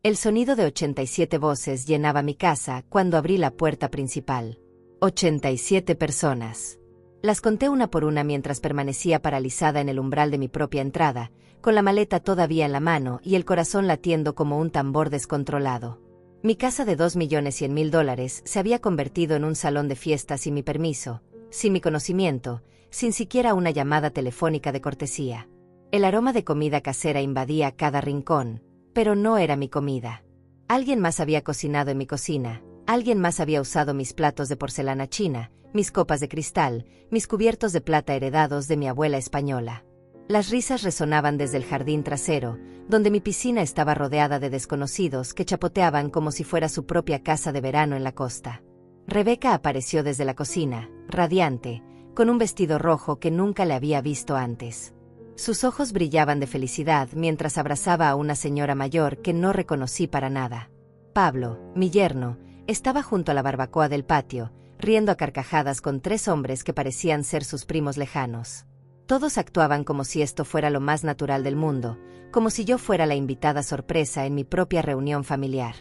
El sonido de 87 voces llenaba mi casa cuando abrí la puerta principal. 87 personas. Las conté una por una mientras permanecía paralizada en el umbral de mi propia entrada, con la maleta todavía en la mano y el corazón latiendo como un tambor descontrolado. Mi casa de $2.100.000 se había convertido en un salón de fiestas sin mi permiso, sin mi conocimiento, sin siquiera una llamada telefónica de cortesía. El aroma de comida casera invadía cada rincón, pero no era mi comida. Alguien más había cocinado en mi cocina, alguien más había usado mis platos de porcelana china, mis copas de cristal, mis cubiertos de plata heredados de mi abuela española. Las risas resonaban desde el jardín trasero, donde mi piscina estaba rodeada de desconocidos que chapoteaban como si fuera su propia casa de verano en la costa. Rebeca apareció desde la cocina, radiante, con un vestido rojo que nunca le había visto antes. Sus ojos brillaban de felicidad mientras abrazaba a una señora mayor que no reconocí para nada. Pablo, mi yerno, estaba junto a la barbacoa del patio, riendo a carcajadas con 3 hombres que parecían ser sus primos lejanos. Todos actuaban como si esto fuera lo más natural del mundo, como si yo fuera la invitada sorpresa en mi propia reunión familiar.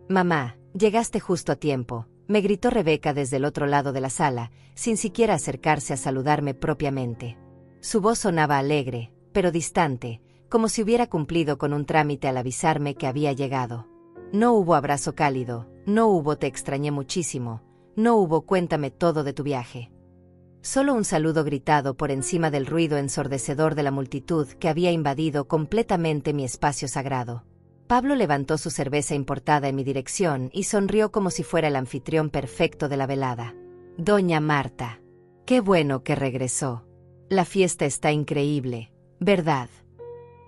«Mamá, llegaste justo a tiempo», me gritó Rebeca desde el otro lado de la sala, sin siquiera acercarse a saludarme propiamente. Su voz sonaba alegre, pero distante, como si hubiera cumplido con un trámite al avisarme que había llegado. No hubo abrazo cálido, no hubo «te extrañé muchísimo», no hubo «cuéntame todo de tu viaje». Solo un saludo gritado por encima del ruido ensordecedor de la multitud que había invadido completamente mi espacio sagrado. Pablo levantó su cerveza importada en mi dirección y sonrió como si fuera el anfitrión perfecto de la velada. «Doña Marta, qué bueno que regresó. La fiesta está increíble, ¿verdad?».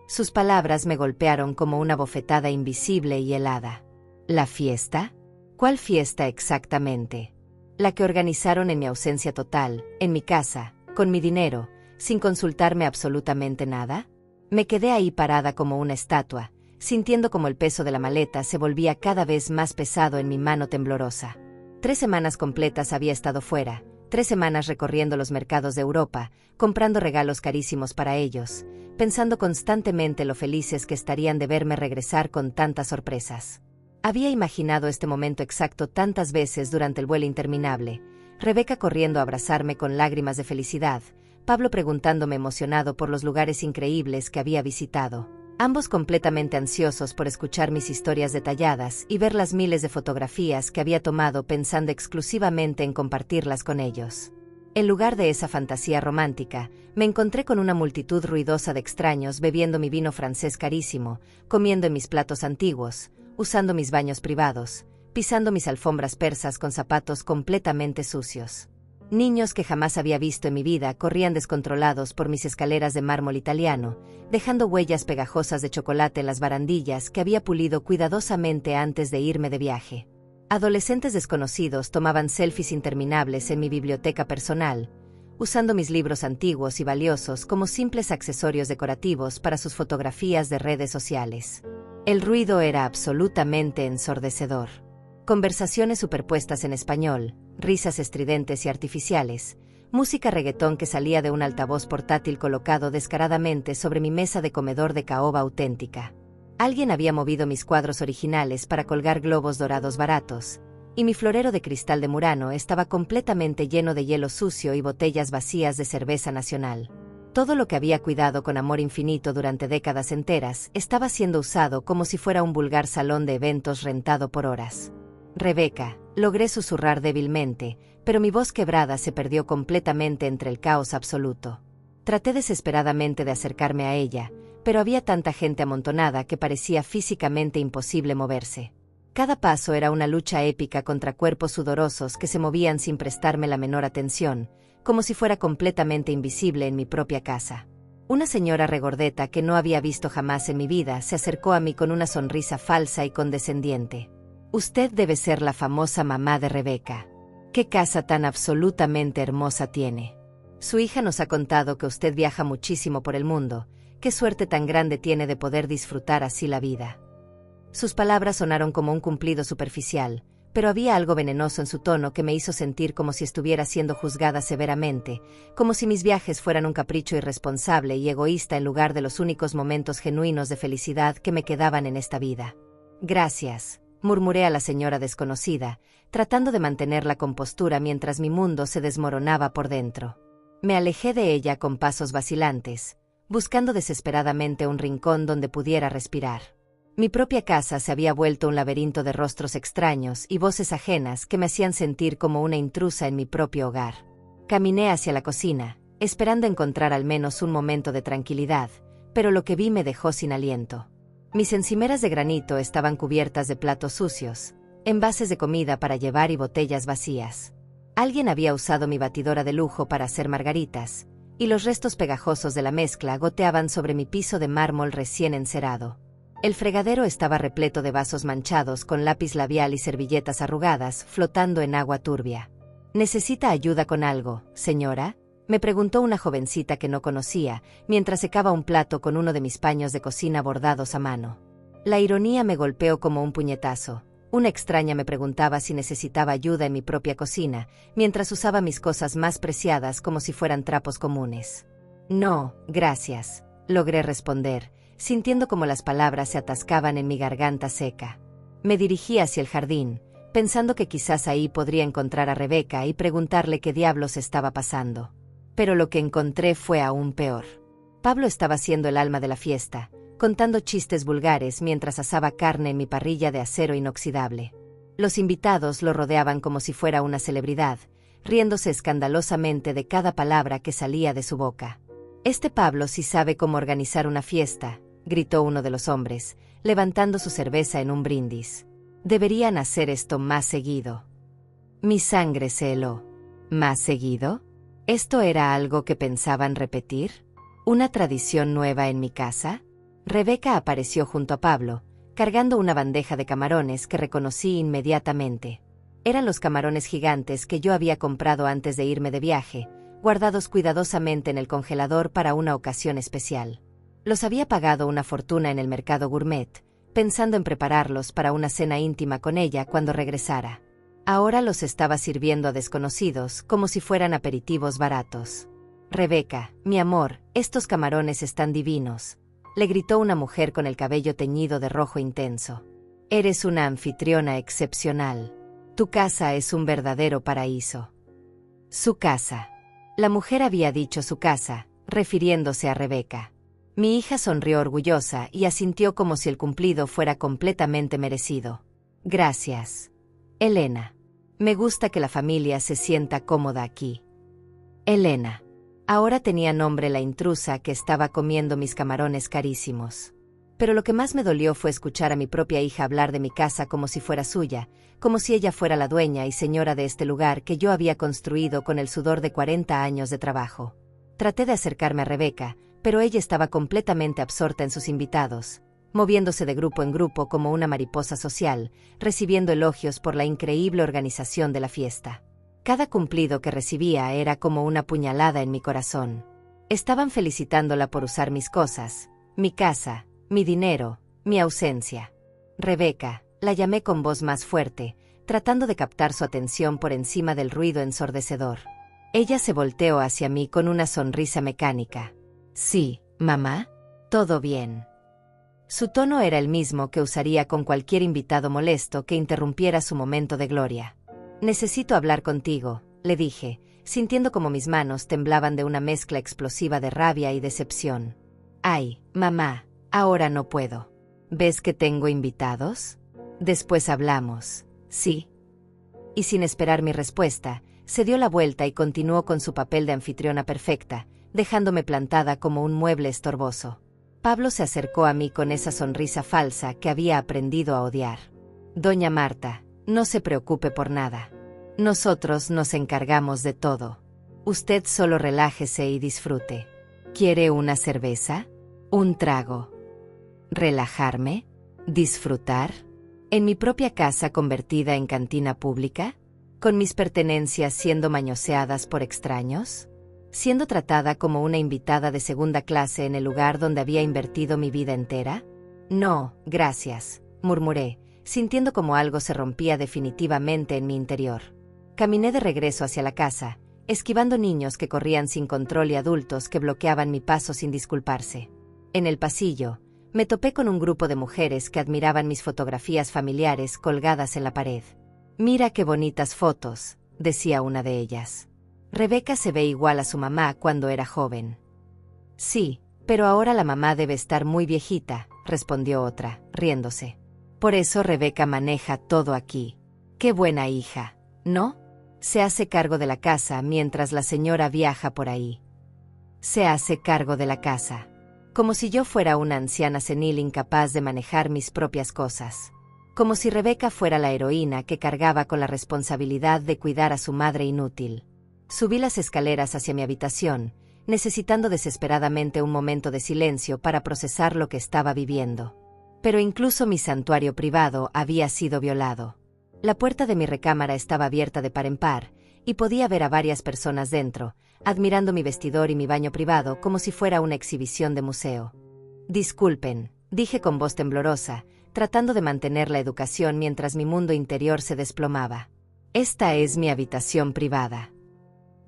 Sus palabras me golpearon como una bofetada invisible y helada. ¿La fiesta? ¿Cuál fiesta exactamente? La que organizaron en mi ausencia total, en mi casa, con mi dinero, sin consultarme absolutamente nada. Me quedé ahí parada como una estatua, sintiendo como el peso de la maleta se volvía cada vez más pesado en mi mano temblorosa. 3 semanas completas había estado fuera, 3 semanas recorriendo los mercados de Europa, comprando regalos carísimos para ellos, pensando constantemente lo felices que estarían de verme regresar con tantas sorpresas. Había imaginado este momento exacto tantas veces durante el vuelo interminable, Rebeca corriendo a abrazarme con lágrimas de felicidad, Pablo preguntándome emocionado por los lugares increíbles que había visitado, ambos completamente ansiosos por escuchar mis historias detalladas y ver las miles de fotografías que había tomado pensando exclusivamente en compartirlas con ellos. En lugar de esa fantasía romántica, me encontré con una multitud ruidosa de extraños bebiendo mi vino francés carísimo, comiendo en mis platos antiguos, usando mis baños privados, pisando mis alfombras persas con zapatos completamente sucios. Niños que jamás había visto en mi vida corrían descontrolados por mis escaleras de mármol italiano, dejando huellas pegajosas de chocolate en las barandillas que había pulido cuidadosamente antes de irme de viaje. Adolescentes desconocidos tomaban selfies interminables en mi biblioteca personal, usando mis libros antiguos y valiosos como simples accesorios decorativos para sus fotografías de redes sociales. El ruido era absolutamente ensordecedor. Conversaciones superpuestas en español, risas estridentes y artificiales, música reggaetón que salía de un altavoz portátil colocado descaradamente sobre mi mesa de comedor de caoba auténtica. Alguien había movido mis cuadros originales para colgar globos dorados baratos, y mi florero de cristal de Murano estaba completamente lleno de hielo sucio y botellas vacías de cerveza nacional. Todo lo que había cuidado con amor infinito durante décadas enteras estaba siendo usado como si fuera un vulgar salón de eventos rentado por horas. «Rebeca», logré susurrar débilmente, pero mi voz quebrada se perdió completamente entre el caos absoluto. Traté desesperadamente de acercarme a ella, pero había tanta gente amontonada que parecía físicamente imposible moverse. Cada paso era una lucha épica contra cuerpos sudorosos que se movían sin prestarme la menor atención, como si fuera completamente invisible en mi propia casa. Una señora regordeta que no había visto jamás en mi vida se acercó a mí con una sonrisa falsa y condescendiente. «Usted debe ser la famosa mamá de Rebeca. ¿Qué casa tan absolutamente hermosa tiene? Su hija nos ha contado que usted viaja muchísimo por el mundo. Qué suerte tan grande tiene de poder disfrutar así la vida». Sus palabras sonaron como un cumplido superficial, pero había algo venenoso en su tono que me hizo sentir como si estuviera siendo juzgada severamente, como si mis viajes fueran un capricho irresponsable y egoísta en lugar de los únicos momentos genuinos de felicidad que me quedaban en esta vida. Gracias, murmuré a la señora desconocida, tratando de mantener la compostura mientras mi mundo se desmoronaba por dentro. Me alejé de ella con pasos vacilantes, buscando desesperadamente un rincón donde pudiera respirar. Mi propia casa se había vuelto un laberinto de rostros extraños y voces ajenas que me hacían sentir como una intrusa en mi propio hogar. Caminé hacia la cocina, esperando encontrar al menos un momento de tranquilidad, pero lo que vi me dejó sin aliento. Mis encimeras de granito estaban cubiertas de platos sucios, envases de comida para llevar y botellas vacías. Alguien había usado mi batidora de lujo para hacer margaritas, y los restos pegajosos de la mezcla goteaban sobre mi piso de mármol recién encerado. El fregadero estaba repleto de vasos manchados con lápiz labial y servilletas arrugadas flotando en agua turbia. ¿Necesita ayuda con algo, señora?, me preguntó una jovencita que no conocía, mientras secaba un plato con uno de mis paños de cocina bordados a mano. La ironía me golpeó como un puñetazo. Una extraña me preguntaba si necesitaba ayuda en mi propia cocina, mientras usaba mis cosas más preciadas como si fueran trapos comunes. No, gracias, logré responder, sintiendo como las palabras se atascaban en mi garganta seca. Me dirigí hacia el jardín, pensando que quizás ahí podría encontrar a Rebeca y preguntarle qué diablos estaba pasando. Pero lo que encontré fue aún peor. Pablo estaba siendo el alma de la fiesta, contando chistes vulgares mientras asaba carne en mi parrilla de acero inoxidable. Los invitados lo rodeaban como si fuera una celebridad, riéndose escandalosamente de cada palabra que salía de su boca. «Este Pablo sí sabe cómo organizar una fiesta», gritó uno de los hombres, levantando su cerveza en un brindis. «Deberían hacer esto más seguido». Mi sangre se heló. ¿Más seguido? ¿Esto era algo que pensaban repetir? ¿Una tradición nueva en mi casa? Rebeca apareció junto a Pablo, cargando una bandeja de camarones que reconocí inmediatamente. Eran los camarones gigantes que yo había comprado antes de irme de viaje, guardados cuidadosamente en el congelador para una ocasión especial. Los había pagado una fortuna en el mercado gourmet, pensando en prepararlos para una cena íntima con ella cuando regresara. Ahora los estaba sirviendo a desconocidos como si fueran aperitivos baratos. «Rebeca, mi amor, estos camarones están divinos», le gritó una mujer con el cabello teñido de rojo intenso. «Eres una anfitriona excepcional. Tu casa es un verdadero paraíso». Su casa. La mujer había dicho su casa, refiriéndose a Rebeca. Mi hija sonrió orgullosa y asintió como si el cumplido fuera completamente merecido. «Gracias, Elena. Me gusta que la familia se sienta cómoda aquí». Elena. Ahora tenía nombre la intrusa que estaba comiendo mis camarones carísimos. Pero lo que más me dolió fue escuchar a mi propia hija hablar de mi casa como si fuera suya, como si ella fuera la dueña y señora de este lugar que yo había construido con el sudor de 40 años de trabajo. Traté de acercarme a Rebeca, pero ella estaba completamente absorta en sus invitados, moviéndose de grupo en grupo como una mariposa social, recibiendo elogios por la increíble organización de la fiesta. Cada cumplido que recibía era como una puñalada en mi corazón. Estaban felicitándola por usar mis cosas, mi casa, mi dinero, mi ausencia. «Rebeca», la llamé con voz más fuerte, tratando de captar su atención por encima del ruido ensordecedor. Ella se volteó hacia mí con una sonrisa mecánica. «Sí, mamá, todo bien». Su tono era el mismo que usaría con cualquier invitado molesto que interrumpiera su momento de gloria. «Necesito hablar contigo», le dije, sintiendo como mis manos temblaban de una mezcla explosiva de rabia y decepción. «Ay, mamá, ahora no puedo. ¿Ves que tengo invitados? Después hablamos, ¿sí?» Y sin esperar mi respuesta, se dio la vuelta y continuó con su papel de anfitriona perfecta, dejándome plantada como un mueble estorboso. Pablo se acercó a mí con esa sonrisa falsa que había aprendido a odiar. «Doña Marta, no se preocupe por nada. Nosotros nos encargamos de todo. Usted solo relájese y disfrute. ¿Quiere una cerveza? ¿Un trago? ¿Relajarme? ¿Disfrutar? ¿En mi propia casa convertida en cantina pública? ¿Con mis pertenencias siendo mañoseadas por extraños? ¿Siendo tratada como una invitada de segunda clase en el lugar donde había invertido mi vida entera? No, gracias», murmuré, sintiendo como algo se rompía definitivamente en mi interior. Caminé de regreso hacia la casa, esquivando niños que corrían sin control y adultos que bloqueaban mi paso sin disculparse. En el pasillo, Me topé con un grupo de mujeres que admiraban mis fotografías familiares colgadas en la pared. «Mira qué bonitas fotos», decía una de ellas. «Rebeca se ve igual a su mamá cuando era joven». «Sí, pero ahora la mamá debe estar muy viejita», respondió otra, riéndose. «Por eso Rebeca maneja todo aquí. Qué buena hija, ¿no? Se hace cargo de la casa mientras la señora viaja por ahí». Se hace cargo de la casa. Como si yo fuera una anciana senil incapaz de manejar mis propias cosas. Como si Rebeca fuera la heroína que cargaba con la responsabilidad de cuidar a su madre inútil. Subí las escaleras hacia mi habitación, necesitando desesperadamente un momento de silencio para procesar lo que estaba viviendo. Pero incluso mi santuario privado había sido violado. La puerta de mi recámara estaba abierta de par en par, y podía ver a varias personas dentro, admirando mi vestidor y mi baño privado como si fuera una exhibición de museo. «Disculpen», dije con voz temblorosa, tratando de mantener la educación mientras mi mundo interior se desplomaba. «Esta es mi habitación privada».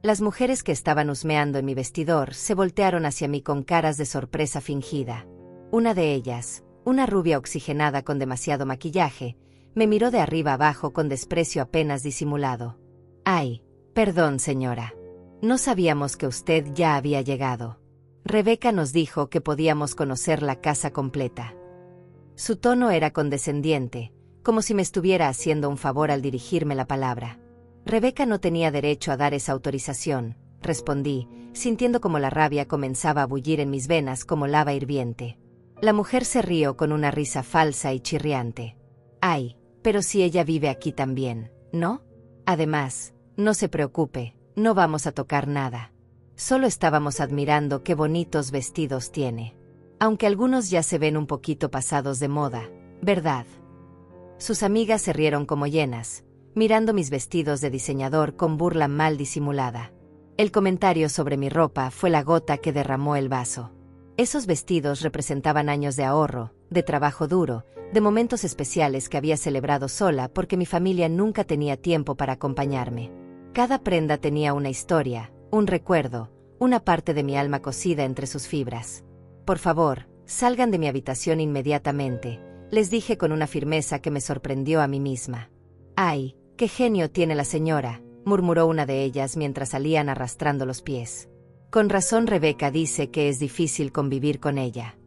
Las mujeres que estaban husmeando en mi vestidor se voltearon hacia mí con caras de sorpresa fingida. Una de ellas, una rubia oxigenada con demasiado maquillaje, me miró de arriba abajo con desprecio apenas disimulado. «Ay, perdón, señora. No sabíamos que usted ya había llegado. Rebeca nos dijo que podíamos conocer la casa completa». Su tono era condescendiente, como si me estuviera haciendo un favor al dirigirme la palabra. «Rebeca no tenía derecho a dar esa autorización», respondí, sintiendo como la rabia comenzaba a bullir en mis venas como lava hirviente. La mujer se rió con una risa falsa y chirriante. «Ay, pero si ella vive aquí también, ¿no? Además, no se preocupe, no vamos a tocar nada. Solo estábamos admirando qué bonitos vestidos tiene. Aunque algunos ya se ven un poquito pasados de moda, ¿verdad?». Sus amigas se rieron como hienas, mirando mis vestidos de diseñador con burla mal disimulada. El comentario sobre mi ropa fue la gota que derramó el vaso. Esos vestidos representaban años de ahorro, de trabajo duro, de momentos especiales que había celebrado sola porque mi familia nunca tenía tiempo para acompañarme. Cada prenda tenía una historia, un recuerdo, una parte de mi alma cosida entre sus fibras. «Por favor, salgan de mi habitación inmediatamente», les dije con una firmeza que me sorprendió a mí misma. «Ay, qué genio tiene la señora», murmuró una de ellas mientras salían arrastrando los pies. «Con razón Rebeca dice que es difícil convivir con ella».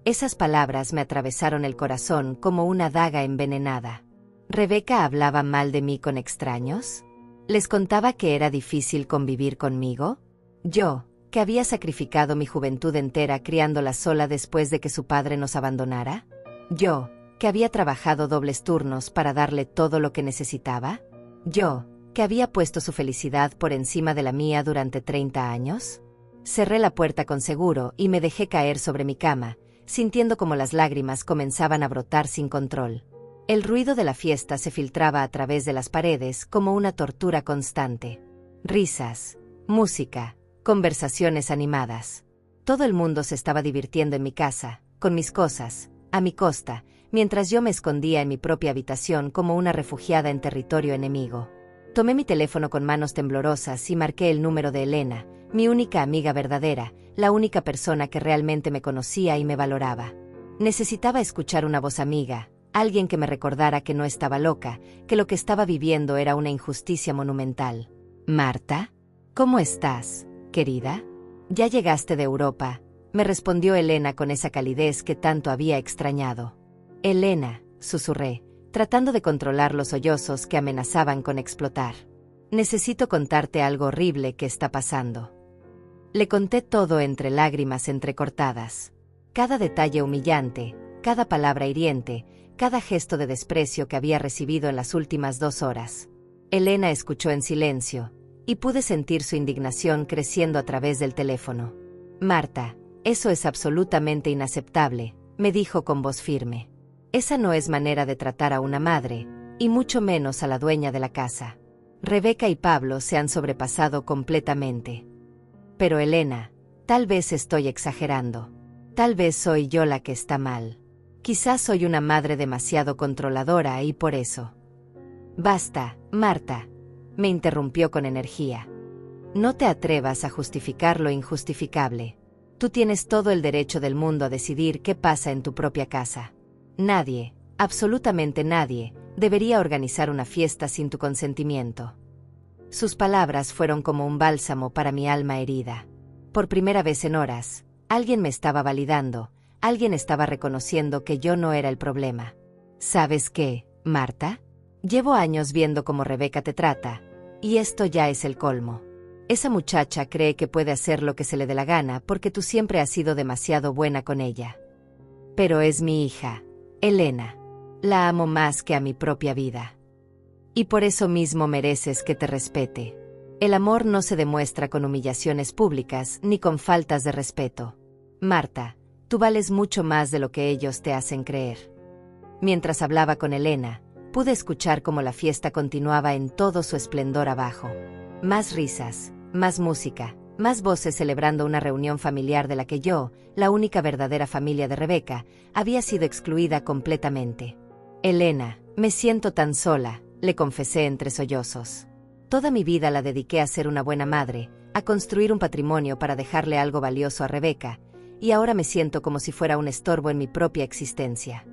Esas palabras me atravesaron el corazón como una daga envenenada. ¿Rebeca hablaba mal de mí con extraños? ¿Les contaba que era difícil convivir conmigo? Yo, que había sacrificado mi juventud entera criándola sola después de que su padre nos abandonara. Yo, que había trabajado dobles turnos para darle todo lo que necesitaba. Yo, que había puesto su felicidad por encima de la mía durante 30 años. Cerré la puerta con seguro y me dejé caer sobre mi cama, sintiendo como las lágrimas comenzaban a brotar sin control. El ruido de la fiesta se filtraba a través de las paredes como una tortura constante. Risas, música, conversaciones animadas. Todo el mundo se estaba divirtiendo en mi casa, con mis cosas, a mi costa, mientras yo me escondía en mi propia habitación como una refugiada en territorio enemigo. Tomé mi teléfono con manos temblorosas y marqué el número de Elena, mi única amiga verdadera, la única persona que realmente me conocía y me valoraba. Necesitaba escuchar una voz amiga, alguien que me recordara que no estaba loca, que lo que estaba viviendo era una injusticia monumental. «Marta, ¿cómo estás, querida? ¿Ya llegaste de Europa?», me respondió Elena con esa calidez que tanto había extrañado. «Elena», susurré, tratando de controlar los sollozos que amenazaban con explotar. «Necesito contarte algo horrible que está pasando». Le conté todo entre lágrimas entrecortadas. Cada detalle humillante, cada palabra hiriente, cada gesto de desprecio que había recibido en las últimas 2 horas. Elena escuchó en silencio, y pude sentir su indignación creciendo a través del teléfono. «Marta, eso es absolutamente inaceptable», me dijo con voz firme. «Esa no es manera de tratar a una madre, y mucho menos a la dueña de la casa. Rebeca y Pablo se han sobrepasado completamente». «Pero Elena, tal vez estoy exagerando. Tal vez soy yo la que está mal. Quizás soy una madre demasiado controladora y por eso». «Basta, Marta», me interrumpió con energía. «No te atrevas a justificar lo injustificable. Tú tienes todo el derecho del mundo a decidir qué pasa en tu propia casa. Nadie, absolutamente nadie, debería organizar una fiesta sin tu consentimiento. Sus palabras fueron como un bálsamo para mi alma herida. Por primera vez en horas, alguien me estaba validando, alguien estaba reconociendo que yo no era el problema. ¿Sabes qué, Marta? Llevo años viendo cómo Rebeca te trata, y esto ya es el colmo. Esa muchacha cree que puede hacer lo que se le dé la gana porque tú siempre has sido demasiado buena con ella. Pero es mi hija, Elena. La amo más que a mi propia vida. Y por eso mismo mereces que te respete. El amor no se demuestra con humillaciones públicas ni con faltas de respeto. Marta, tú vales mucho más de lo que ellos te hacen creer. Mientras hablaba con Elena, pude escuchar cómo la fiesta continuaba en todo su esplendor abajo. Más risas, más música, más voces celebrando una reunión familiar de la que yo, la única verdadera familia de Rebeca, había sido excluida completamente. Elena, me siento tan sola, le confesé entre sollozos. Toda mi vida la dediqué a ser una buena madre, a construir un patrimonio para dejarle algo valioso a Rebeca, y ahora me siento como si fuera un estorbo en mi propia existencia.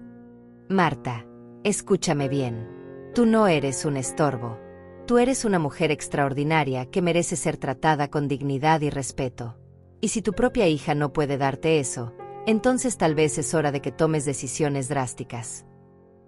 Marta, escúchame bien. Tú no eres un estorbo. Tú eres una mujer extraordinaria que merece ser tratada con dignidad y respeto. Y si tu propia hija no puede darte eso, entonces tal vez es hora de que tomes decisiones drásticas.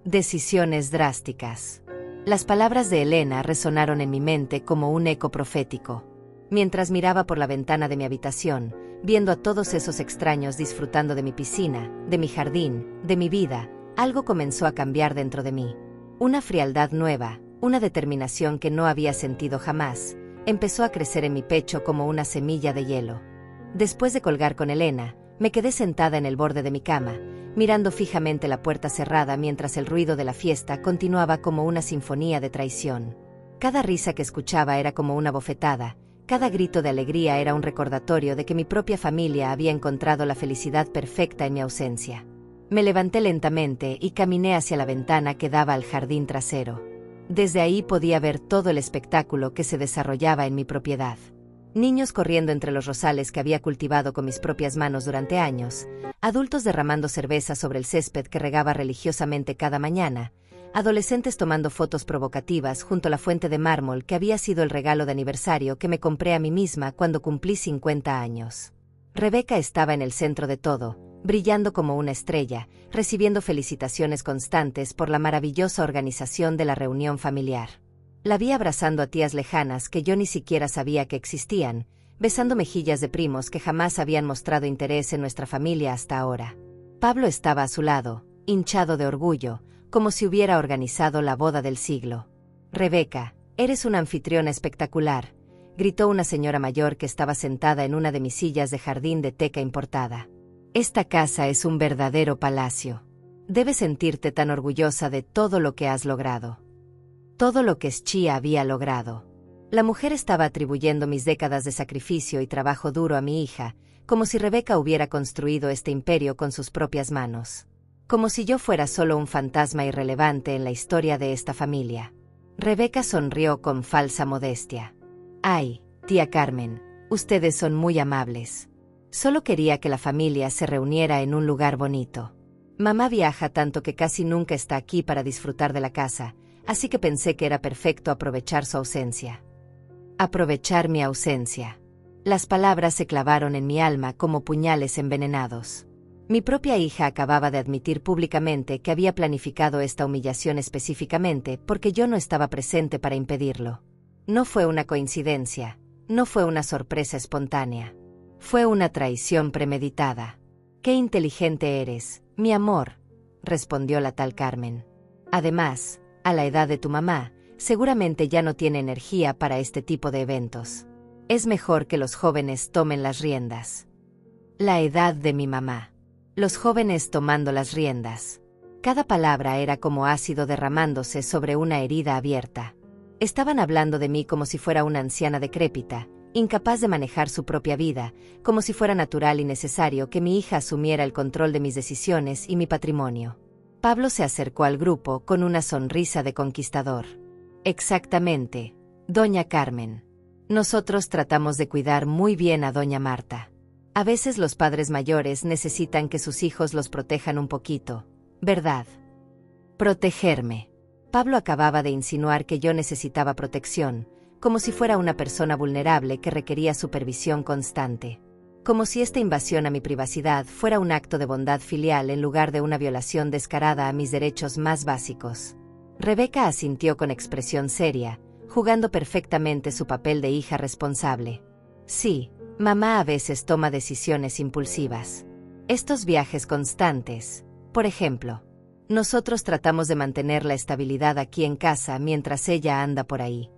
Decisiones drásticas. Las palabras de Elena resonaron en mi mente como un eco profético. Mientras miraba por la ventana de mi habitación, viendo a todos esos extraños disfrutando de mi piscina, de mi jardín, de mi vida, algo comenzó a cambiar dentro de mí. Una frialdad nueva, una determinación que no había sentido jamás, empezó a crecer en mi pecho como una semilla de hielo. Después de colgar con Elena, me quedé sentada en el borde de mi cama, mirando fijamente la puerta cerrada mientras el ruido de la fiesta continuaba como una sinfonía de traición. Cada risa que escuchaba era como una bofetada, cada grito de alegría era un recordatorio de que mi propia familia había encontrado la felicidad perfecta en mi ausencia. Me levanté lentamente y caminé hacia la ventana que daba al jardín trasero. Desde ahí podía ver todo el espectáculo que se desarrollaba en mi propiedad. Niños corriendo entre los rosales que había cultivado con mis propias manos durante años, adultos derramando cerveza sobre el césped que regaba religiosamente cada mañana, adolescentes tomando fotos provocativas junto a la fuente de mármol que había sido el regalo de aniversario que me compré a mí misma cuando cumplí 50 años. Rebeca estaba en el centro de todo, brillando como una estrella, recibiendo felicitaciones constantes por la maravillosa organización de la reunión familiar. La vi abrazando a tías lejanas que yo ni siquiera sabía que existían, besando mejillas de primos que jamás habían mostrado interés en nuestra familia hasta ahora. Pablo estaba a su lado, hinchado de orgullo, como si hubiera organizado la boda del siglo. «Rebeca, eres una anfitriona espectacular», gritó una señora mayor que estaba sentada en una de mis sillas de jardín de teca importada. «Esta casa es un verdadero palacio. Debes sentirte tan orgullosa de todo lo que has logrado». Todo lo que Schia había logrado. La mujer estaba atribuyendo mis décadas de sacrificio y trabajo duro a mi hija, como si Rebeca hubiera construido este imperio con sus propias manos. Como si yo fuera solo un fantasma irrelevante en la historia de esta familia. Rebeca sonrió con falsa modestia. «Ay, tía Carmen, ustedes son muy amables. Solo quería que la familia se reuniera en un lugar bonito. Mamá viaja tanto que casi nunca está aquí para disfrutar de la casa, así que pensé que era perfecto aprovechar su ausencia». Aprovechar mi ausencia. Las palabras se clavaron en mi alma como puñales envenenados. Mi propia hija acababa de admitir públicamente que había planificado esta humillación específicamente porque yo no estaba presente para impedirlo. No fue una coincidencia, no fue una sorpresa espontánea. Fue una traición premeditada. «Qué inteligente eres, mi amor», respondió la tal Carmen. «Además, a la edad de tu mamá, seguramente ya no tiene energía para este tipo de eventos. Es mejor que los jóvenes tomen las riendas». La edad de mi mamá. Los jóvenes tomando las riendas. Cada palabra era como ácido derramándose sobre una herida abierta. Estaban hablando de mí como si fuera una anciana decrépita, incapaz de manejar su propia vida, como si fuera natural y necesario que mi hija asumiera el control de mis decisiones y mi patrimonio. Pablo se acercó al grupo con una sonrisa de conquistador. «Exactamente, doña Carmen. Nosotros tratamos de cuidar muy bien a doña Marta. A veces los padres mayores necesitan que sus hijos los protejan un poquito, ¿verdad? Protegerme. Pablo acababa de insinuar que yo necesitaba protección, como si fuera una persona vulnerable que requería supervisión constante. Como si esta invasión a mi privacidad fuera un acto de bondad filial en lugar de una violación descarada a mis derechos más básicos. Rebeca asintió con expresión seria, jugando perfectamente su papel de hija responsable. Sí, mamá a veces toma decisiones impulsivas. Estos viajes constantes, por ejemplo. Nosotros tratamos de mantener la estabilidad aquí en casa mientras ella anda por ahí.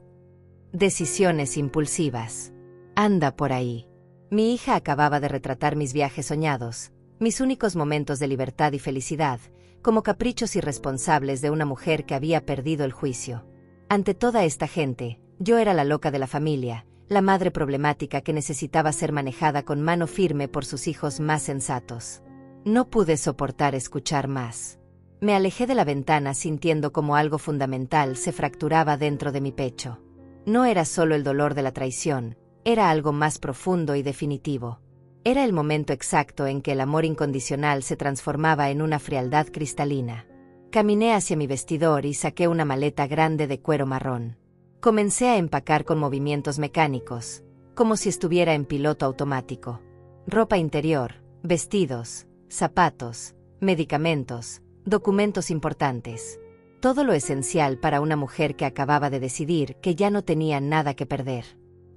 Decisiones impulsivas. Anda por ahí. Mi hija acababa de retratar mis viajes soñados, mis únicos momentos de libertad y felicidad, como caprichos irresponsables de una mujer que había perdido el juicio. Ante toda esta gente, yo era la loca de la familia, la madre problemática que necesitaba ser manejada con mano firme por sus hijos más sensatos. No pude soportar escuchar más. Me alejé de la ventana sintiendo como algo fundamental se fracturaba dentro de mi pecho. No era solo el dolor de la traición, era algo más profundo y definitivo. Era el momento exacto en que el amor incondicional se transformaba en una frialdad cristalina. Caminé hacia mi vestidor y saqué una maleta grande de cuero marrón. Comencé a empacar con movimientos mecánicos, como si estuviera en piloto automático. Ropa interior, vestidos, zapatos, medicamentos, documentos importantes. Todo lo esencial para una mujer que acababa de decidir que ya no tenía nada que perder.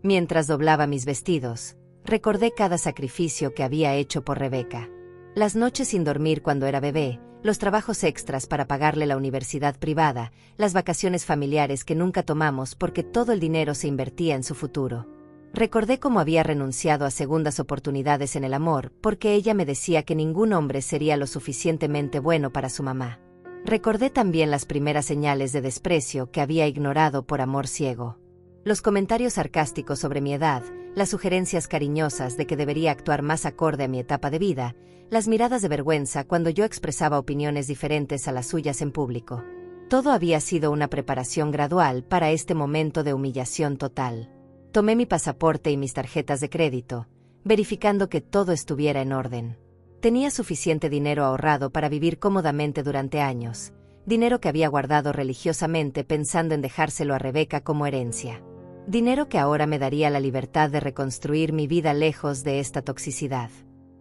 Mientras doblaba mis vestidos, recordé cada sacrificio que había hecho por Rebeca. Las noches sin dormir cuando era bebé, los trabajos extras para pagarle la universidad privada, las vacaciones familiares que nunca tomamos porque todo el dinero se invertía en su futuro. Recordé cómo había renunciado a segundas oportunidades en el amor porque ella me decía que ningún hombre sería lo suficientemente bueno para su mamá. Recordé también las primeras señales de desprecio que había ignorado por amor ciego. Los comentarios sarcásticos sobre mi edad, las sugerencias cariñosas de que debería actuar más acorde a mi etapa de vida, las miradas de vergüenza cuando yo expresaba opiniones diferentes a las suyas en público. Todo había sido una preparación gradual para este momento de humillación total. Tomé mi pasaporte y mis tarjetas de crédito, verificando que todo estuviera en orden. Tenía suficiente dinero ahorrado para vivir cómodamente durante años, dinero que había guardado religiosamente pensando en dejárselo a Rebeca como herencia. Dinero que ahora me daría la libertad de reconstruir mi vida lejos de esta toxicidad.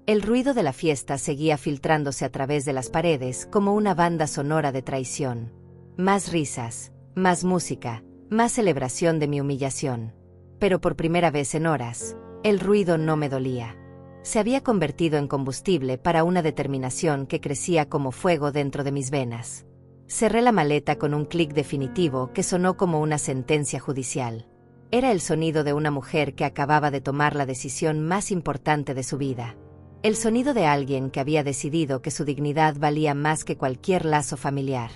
El ruido de la fiesta seguía filtrándose a través de las paredes como una banda sonora de traición. Más risas, más música, más celebración de mi humillación. Pero por primera vez en horas, el ruido no me dolía. Se había convertido en combustible para una determinación que crecía como fuego dentro de mis venas. Cerré la maleta con un clic definitivo que sonó como una sentencia judicial. Era el sonido de una mujer que acababa de tomar la decisión más importante de su vida. El sonido de alguien que había decidido que su dignidad valía más que cualquier lazo familiar.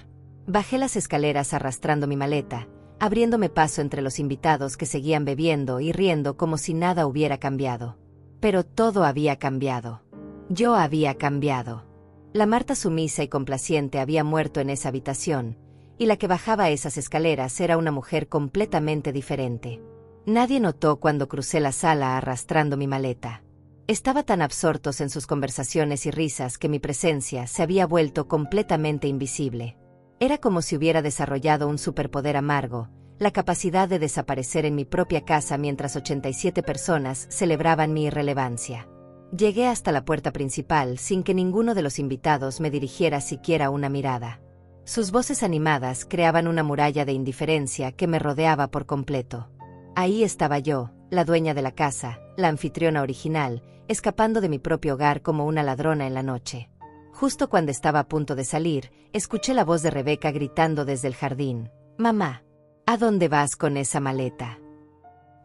Bajé las escaleras arrastrando mi maleta, abriéndome paso entre los invitados que seguían bebiendo y riendo como si nada hubiera cambiado. Pero todo había cambiado. Yo había cambiado. La Marta sumisa y complaciente había muerto en esa habitación, y la que bajaba esas escaleras era una mujer completamente diferente. Nadie notó cuando crucé la sala arrastrando mi maleta. Estaba tan absortos en sus conversaciones y risas que mi presencia se había vuelto completamente invisible. Era como si hubiera desarrollado un superpoder amargo, la capacidad de desaparecer en mi propia casa mientras 87 personas celebraban mi irrelevancia. Llegué hasta la puerta principal sin que ninguno de los invitados me dirigiera siquiera una mirada. Sus voces animadas creaban una muralla de indiferencia que me rodeaba por completo. Ahí estaba yo, la dueña de la casa, la anfitriona original, escapando de mi propio hogar como una ladrona en la noche. Justo cuando estaba a punto de salir, escuché la voz de Rebeca gritando desde el jardín: «Mamá, ¿a dónde vas con esa maleta?».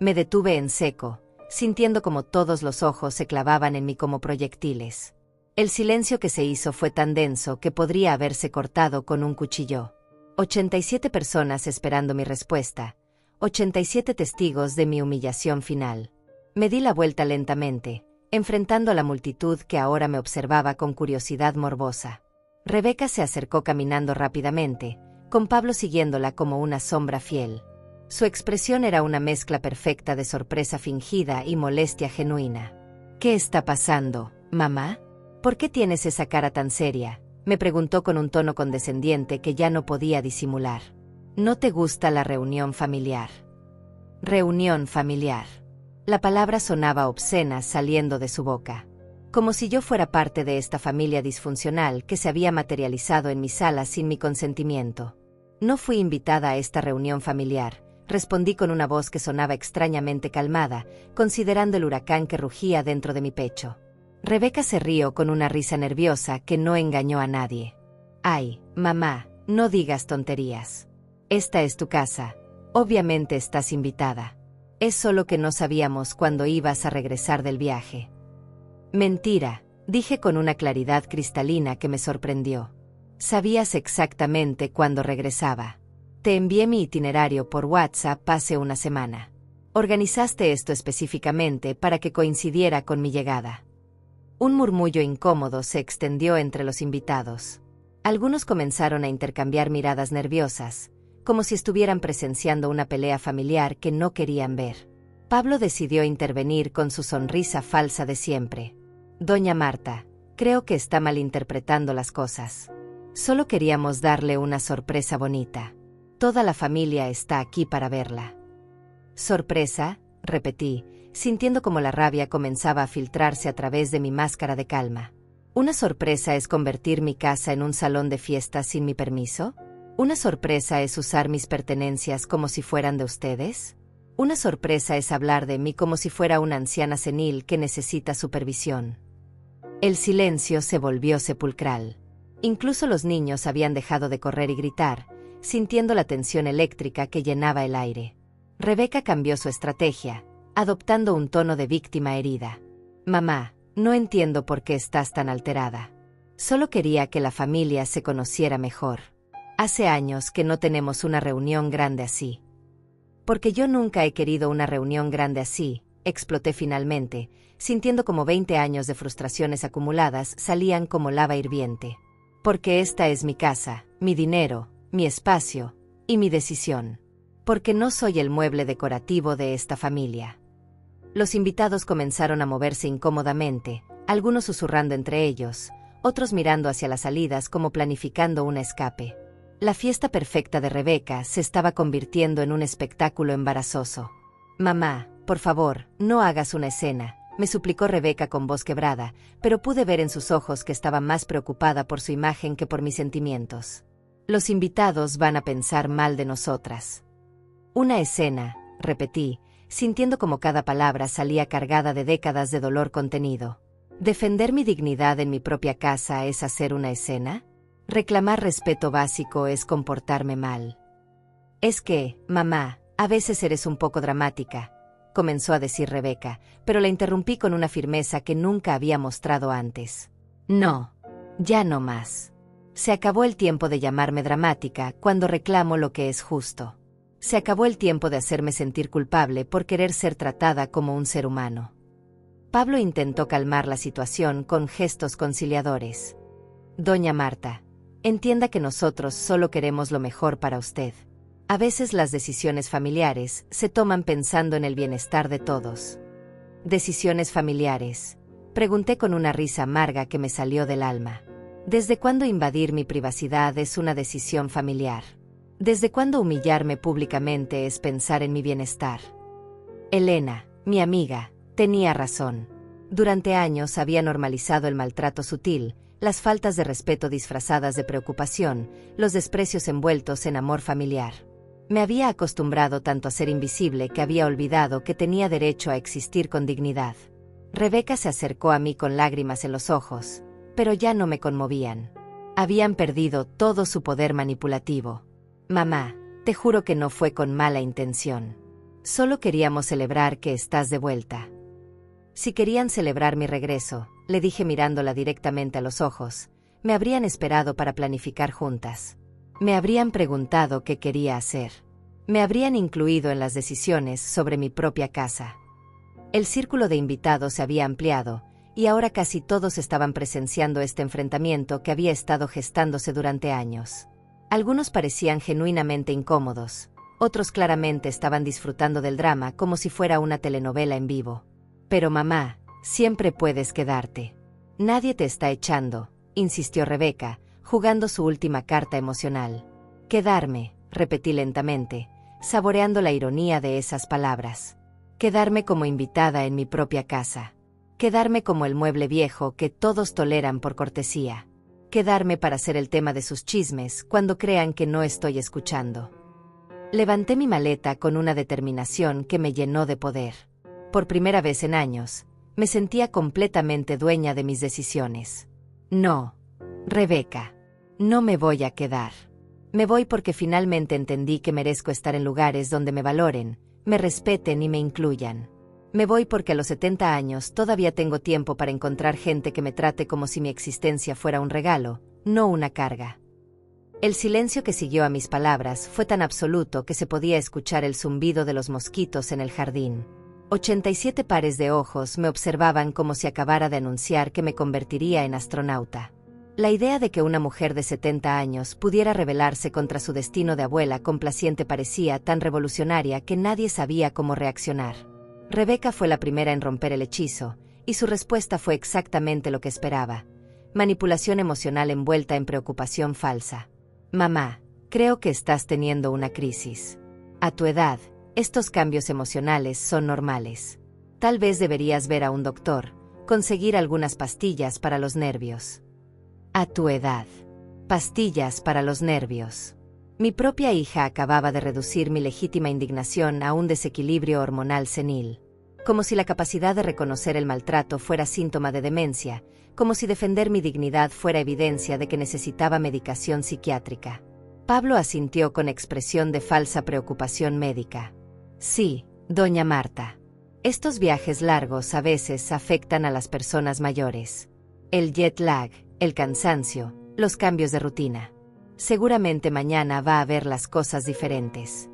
Me detuve en seco, sintiendo como todos los ojos se clavaban en mí como proyectiles. El silencio que se hizo fue tan denso que podría haberse cortado con un cuchillo. 87 personas esperando mi respuesta, 87 testigos de mi humillación final. Me di la vuelta lentamente, enfrentando a la multitud que ahora me observaba con curiosidad morbosa. Rebeca se acercó caminando rápidamente, con Pablo siguiéndola como una sombra fiel. Su expresión era una mezcla perfecta de sorpresa fingida y molestia genuina. ¿Qué está pasando, mamá? ¿Por qué tienes esa cara tan seria?, me preguntó con un tono condescendiente que ya no podía disimular. ¿No te gusta la reunión familiar? Reunión familiar. La palabra sonaba obscena saliendo de su boca. Como si yo fuera parte de esta familia disfuncional que se había materializado en mi sala sin mi consentimiento. No fui invitada a esta reunión familiar, respondí con una voz que sonaba extrañamente calmada, considerando el huracán que rugía dentro de mi pecho. Rebeca se rió con una risa nerviosa que no engañó a nadie. Ay, mamá, no digas tonterías. Esta es tu casa. Obviamente estás invitada. Es solo que no sabíamos cuándo ibas a regresar del viaje. Mentira, dije con una claridad cristalina que me sorprendió. Sabías exactamente cuándo regresaba. Te envié mi itinerario por WhatsApp hace una semana. Organizaste esto específicamente para que coincidiera con mi llegada. Un murmullo incómodo se extendió entre los invitados. Algunos comenzaron a intercambiar miradas nerviosas, como si estuvieran presenciando una pelea familiar que no querían ver. Pablo decidió intervenir con su sonrisa falsa de siempre. Doña Marta, creo que está malinterpretando las cosas. Solo queríamos darle una sorpresa bonita. Toda la familia está aquí para verla. ¿Sorpresa?, repetí, sintiendo como la rabia comenzaba a filtrarse a través de mi máscara de calma. ¿Una sorpresa es convertir mi casa en un salón de fiestas sin mi permiso? ¿Una sorpresa es usar mis pertenencias como si fueran de ustedes? ¿Una sorpresa es hablar de mí como si fuera una anciana senil que necesita supervisión? El silencio se volvió sepulcral. Incluso los niños habían dejado de correr y gritar, sintiendo la tensión eléctrica que llenaba el aire. Rebeca cambió su estrategia, adoptando un tono de víctima herida. Mamá, no entiendo por qué estás tan alterada. Solo quería que la familia se conociera mejor. Hace años que no tenemos una reunión grande así. Porque yo nunca he querido una reunión grande así, exploté finalmente, sintiendo como 20 años de frustraciones acumuladas salían como lava hirviente. Porque esta es mi casa, mi dinero, mi espacio y mi decisión. Porque no soy el mueble decorativo de esta familia. Los invitados comenzaron a moverse incómodamente, algunos susurrando entre ellos, otros mirando hacia las salidas como planificando un escape. La fiesta perfecta de Rebeca se estaba convirtiendo en un espectáculo embarazoso. Mamá, por favor, no hagas una escena, me suplicó Rebeca con voz quebrada, pero pude ver en sus ojos que estaba más preocupada por su imagen que por mis sentimientos. Los invitados van a pensar mal de nosotras. Una escena, repetí, sintiendo como cada palabra salía cargada de décadas de dolor contenido. ¿Defender mi dignidad en mi propia casa es hacer una escena? ¿Reclamar respeto básico es comportarme mal? Es que, mamá, a veces eres un poco dramática, comenzó a decir Rebeca, pero la interrumpí con una firmeza que nunca había mostrado antes. No, ya no más. Se acabó el tiempo de llamarme dramática cuando reclamo lo que es justo. Se acabó el tiempo de hacerme sentir culpable por querer ser tratada como un ser humano. Pablo intentó calmar la situación con gestos conciliadores. Doña Marta, entienda que nosotros solo queremos lo mejor para usted. A veces las decisiones familiares se toman pensando en el bienestar de todos. ¿Decisiones familiares?, pregunté con una risa amarga que me salió del alma. ¿Desde cuándo invadir mi privacidad es una decisión familiar? ¿Desde cuándo humillarme públicamente es pensar en mi bienestar? Elena, mi amiga, tenía razón. Durante años había normalizado el maltrato sutil, las faltas de respeto disfrazadas de preocupación, los desprecios envueltos en amor familiar. Me había acostumbrado tanto a ser invisible que había olvidado que tenía derecho a existir con dignidad. Rebeca se acercó a mí con lágrimas en los ojos, pero ya no me conmovían. Habían perdido todo su poder manipulativo. Mamá, te juro que no fue con mala intención. Solo queríamos celebrar que estás de vuelta. Si querían celebrar mi regreso, le dije mirándola directamente a los ojos, me habrían esperado para planificar juntas. Me habrían preguntado qué quería hacer. Me habrían incluido en las decisiones sobre mi propia casa. El círculo de invitados se había ampliado, y ahora casi todos estaban presenciando este enfrentamiento que había estado gestándose durante años. Algunos parecían genuinamente incómodos, otros claramente estaban disfrutando del drama como si fuera una telenovela en vivo. Pero mamá, Siempre puedes quedarte. Nadie te está echando, insistió Rebeca, jugando su última carta emocional. Quedarme, repetí lentamente, saboreando la ironía de esas palabras. Quedarme como invitada en mi propia casa. Quedarme como el mueble viejo que todos toleran por cortesía. Quedarme para ser el tema de sus chismes cuando crean que no estoy escuchando. Levanté mi maleta con una determinación que me llenó de poder. Por primera vez en años, me sentía completamente dueña de mis decisiones. No, Rebeca, no me voy a quedar. Me voy porque finalmente entendí que merezco estar en lugares donde me valoren, me respeten y me incluyan. Me voy porque a los 70 años todavía tengo tiempo para encontrar gente que me trate como si mi existencia fuera un regalo, no una carga. El silencio que siguió a mis palabras fue tan absoluto que se podía escuchar el zumbido de los mosquitos en el jardín. 87 pares de ojos me observaban como si acabara de anunciar que me convertiría en astronauta. La idea de que una mujer de 70 años pudiera rebelarse contra su destino de abuela complaciente parecía tan revolucionaria que nadie sabía cómo reaccionar. Rebeca fue la primera en romper el hechizo, y su respuesta fue exactamente lo que esperaba: manipulación emocional envuelta en preocupación falsa. Mamá, creo que estás teniendo una crisis. A tu edad, estos cambios emocionales son normales. Tal vez deberías ver a un doctor, conseguir algunas pastillas para los nervios. A tu edad. Pastillas para los nervios. Mi propia hija acababa de reducir mi legítima indignación a un desequilibrio hormonal senil. Como si la capacidad de reconocer el maltrato fuera síntoma de demencia, como si defender mi dignidad fuera evidencia de que necesitaba medicación psiquiátrica. Pablo asintió con expresión de falsa preocupación médica. Sí, doña Marta. Estos viajes largos a veces afectan a las personas mayores. El jet lag, el cansancio, los cambios de rutina. Seguramente mañana va a haber las cosas diferentes.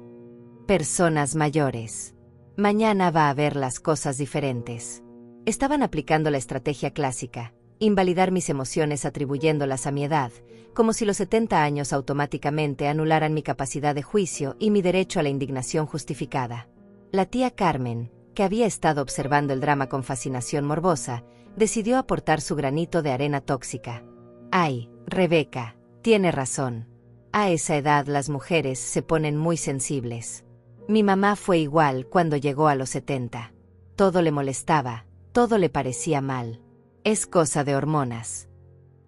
Personas mayores. Mañana va a haber las cosas diferentes. Estaban aplicando la estrategia clásica: invalidar mis emociones atribuyéndolas a mi edad, como si los 70 años automáticamente anularan mi capacidad de juicio y mi derecho a la indignación justificada. La tía Carmen, que había estado observando el drama con fascinación morbosa, decidió aportar su granito de arena tóxica. Ay, Rebeca, tiene razón. A esa edad las mujeres se ponen muy sensibles. Mi mamá fue igual cuando llegó a los 70. Todo le molestaba, todo le parecía mal. Es cosa de hormonas.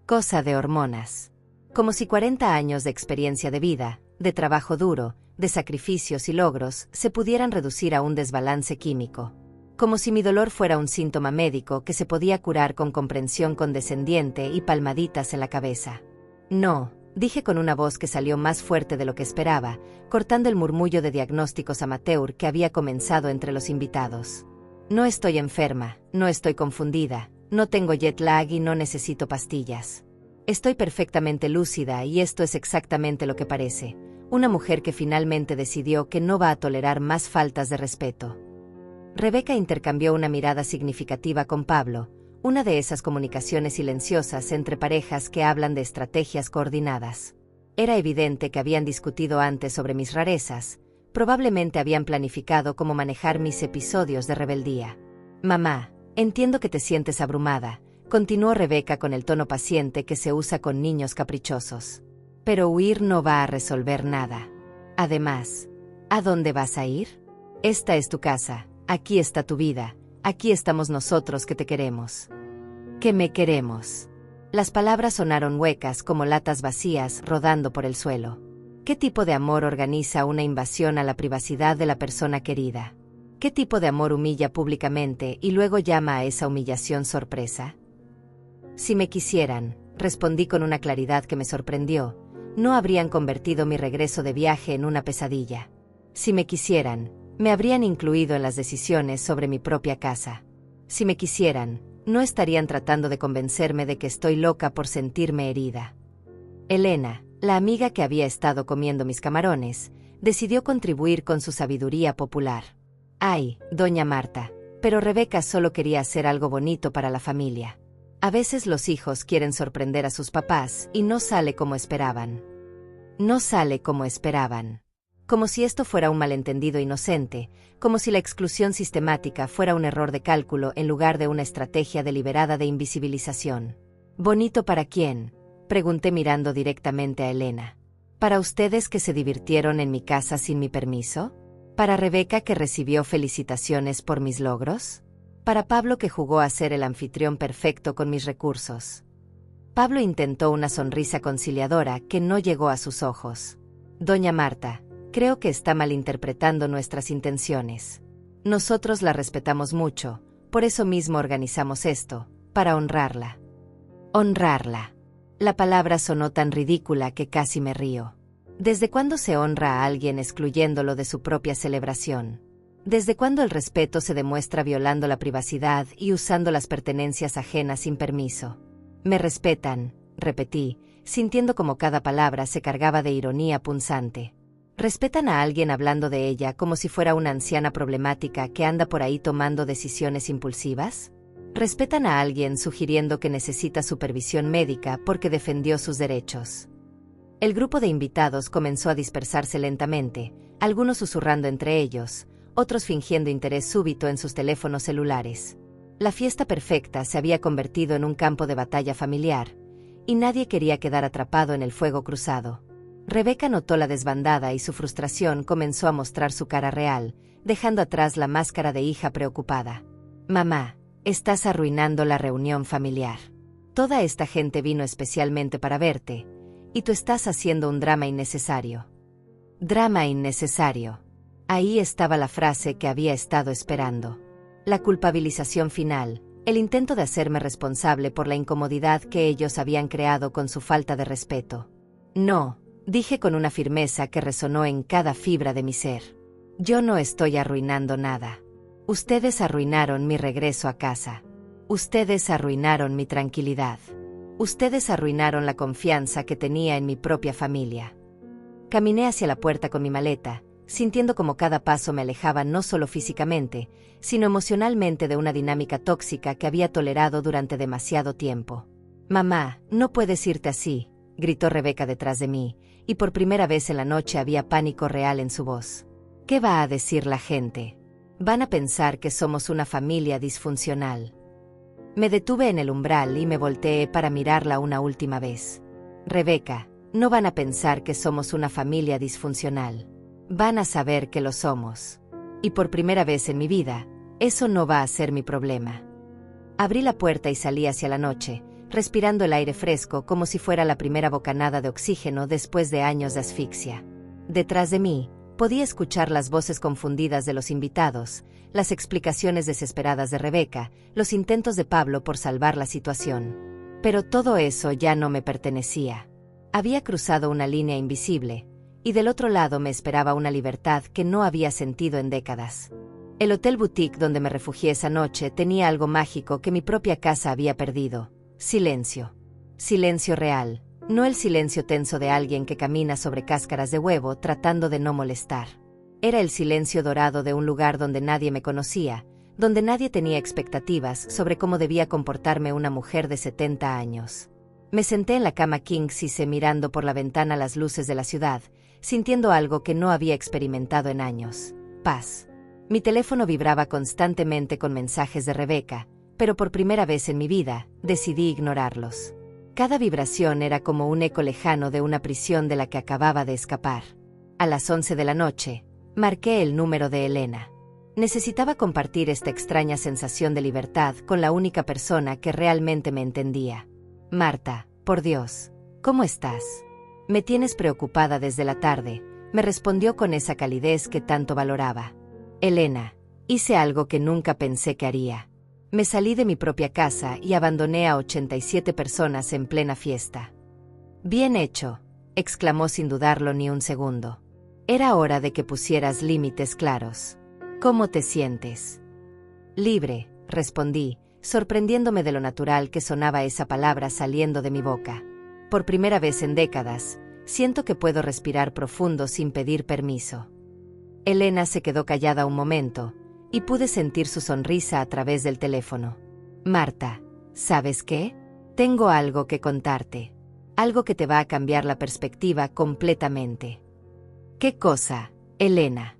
Cosa de hormonas. Como si 40 años de experiencia de vida, de trabajo duro, de sacrificios y logros, se pudieran reducir a un desbalance químico. Como si mi dolor fuera un síntoma médico que se podía curar con comprensión condescendiente y palmaditas en la cabeza. No, dije con una voz que salió más fuerte de lo que esperaba, cortando el murmullo de diagnósticos amateur que había comenzado entre los invitados. No estoy enferma, no estoy confundida, no tengo jet lag y no necesito pastillas. Estoy perfectamente lúcida y esto es exactamente lo que parece: una mujer que finalmente decidió que no va a tolerar más faltas de respeto. Rebeca intercambió una mirada significativa con Pablo, una de esas comunicaciones silenciosas entre parejas que hablan de estrategias coordinadas. Era evidente que habían discutido antes sobre mis rarezas, probablemente habían planificado cómo manejar mis episodios de rebeldía. Mamá, entiendo que te sientes abrumada, continuó Rebeca con el tono paciente que se usa con niños caprichosos. Pero huir no va a resolver nada. Además, ¿a dónde vas a ir? Esta es tu casa, aquí está tu vida, aquí estamos nosotros que te queremos. ¿Que me queremos? Las palabras sonaron huecas como latas vacías rodando por el suelo. ¿Qué tipo de amor organiza una invasión a la privacidad de la persona querida? ¿Qué tipo de amor humilla públicamente y luego llama a esa humillación sorpresa? Si me quisieran, respondí con una claridad que me sorprendió, no habrían convertido mi regreso de viaje en una pesadilla. Si me quisieran, me habrían incluido en las decisiones sobre mi propia casa. Si me quisieran, no estarían tratando de convencerme de que estoy loca por sentirme herida. Elena, la amiga que había estado comiendo mis camarones, decidió contribuir con su sabiduría popular. Ay, doña Marta, pero Rebeca solo quería hacer algo bonito para la familia. A veces los hijos quieren sorprender a sus papás y no sale como esperaban. No sale como esperaban. como si esto fuera un malentendido inocente, como si la exclusión sistemática fuera un error de cálculo en lugar de una estrategia deliberada de invisibilización. ¿Bonito para quién?, pregunté mirando directamente a Elena. ¿Para ustedes que se divirtieron en mi casa sin mi permiso? ¿Para Rebeca que recibió felicitaciones por mis logros? ¿Para Pablo que jugó a ser el anfitrión perfecto con mis recursos? Pablo intentó una sonrisa conciliadora que no llegó a sus ojos. Doña Marta, creo que está malinterpretando nuestras intenciones. Nosotros la respetamos mucho, por eso mismo organizamos esto, para honrarla. Honrarla. La palabra sonó tan ridícula que casi me río. ¿Desde cuándo se honra a alguien excluyéndolo de su propia celebración? ¿Desde cuándo el respeto se demuestra violando la privacidad y usando las pertenencias ajenas sin permiso? Me respetan, repetí, sintiendo como cada palabra se cargaba de ironía punzante. ¿Respetan a alguien hablando de ella como si fuera una anciana problemática que anda por ahí tomando decisiones impulsivas? ¿Respetan a alguien sugiriendo que necesita supervisión médica porque defendió sus derechos? El grupo de invitados comenzó a dispersarse lentamente, algunos susurrando entre ellos, otros fingiendo interés súbito en sus teléfonos celulares. La fiesta perfecta se había convertido en un campo de batalla familiar, y nadie quería quedar atrapado en el fuego cruzado. Rebeca notó la desbandada y su frustración comenzó a mostrar su cara real, dejando atrás la máscara de hija preocupada. Mamá, estás arruinando la reunión familiar. Toda esta gente vino especialmente para verte, y tú estás haciendo un drama innecesario. Drama innecesario. Ahí estaba la frase que había estado esperando. La culpabilización final, el intento de hacerme responsable por la incomodidad que ellos habían creado con su falta de respeto. No, dije con una firmeza que resonó en cada fibra de mi ser. Yo no estoy arruinando nada. Ustedes arruinaron mi regreso a casa. Ustedes arruinaron mi tranquilidad. Ustedes arruinaron la confianza que tenía en mi propia familia. Caminé hacia la puerta con mi maleta, sintiendo como cada paso me alejaba no solo físicamente, sino emocionalmente de una dinámica tóxica que había tolerado durante demasiado tiempo. Mamá, no puedes irte así, gritó Rebeca detrás de mí, y por primera vez en la noche había pánico real en su voz. ¿Qué va a decir la gente? Van a pensar que somos una familia disfuncional. Me detuve en el umbral y me volteé para mirarla una última vez. Rebeca, no van a pensar que somos una familia disfuncional. Van a saber que lo somos. Y por primera vez en mi vida, eso no va a ser mi problema. Abrí la puerta y salí hacia la noche, respirando el aire fresco como si fuera la primera bocanada de oxígeno después de años de asfixia. Detrás de mí, podía escuchar las voces confundidas de los invitados, las explicaciones desesperadas de Rebeca, los intentos de Pablo por salvar la situación. Pero todo eso ya no me pertenecía. Había cruzado una línea invisible, y del otro lado me esperaba una libertad que no había sentido en décadas. El hotel boutique donde me refugié esa noche tenía algo mágico que mi propia casa había perdido. Silencio. Silencio real, no el silencio tenso de alguien que camina sobre cáscaras de huevo tratando de no molestar. Era el silencio dorado de un lugar donde nadie me conocía, donde nadie tenía expectativas sobre cómo debía comportarme una mujer de 70 años. Me senté en la cama king size mirando por la ventana las luces de la ciudad, sintiendo algo que no había experimentado en años: paz. Mi teléfono vibraba constantemente con mensajes de Rebeca, pero por primera vez en mi vida, decidí ignorarlos. Cada vibración era como un eco lejano de una prisión de la que acababa de escapar. A las 11 de la noche, marqué el número de Elena. Necesitaba compartir esta extraña sensación de libertad con la única persona que realmente me entendía. Marta, por Dios, ¿cómo estás? Me tienes preocupada desde la tarde, me respondió con esa calidez que tanto valoraba. Elena, hice algo que nunca pensé que haría. Me salí de mi propia casa y abandoné a 87 personas en plena fiesta. Bien hecho, exclamó sin dudarlo ni un segundo. Era hora de que pusieras límites claros. ¿Cómo te sientes? Libre, respondí, sorprendiéndome de lo natural que sonaba esa palabra saliendo de mi boca. Por primera vez en décadas, siento que puedo respirar profundo sin pedir permiso. Elena se quedó callada un momento, y pude sentir su sonrisa a través del teléfono. Marta, ¿sabes qué? Tengo algo que contarte. Algo que te va a cambiar la perspectiva completamente. ¿Qué cosa? Elena.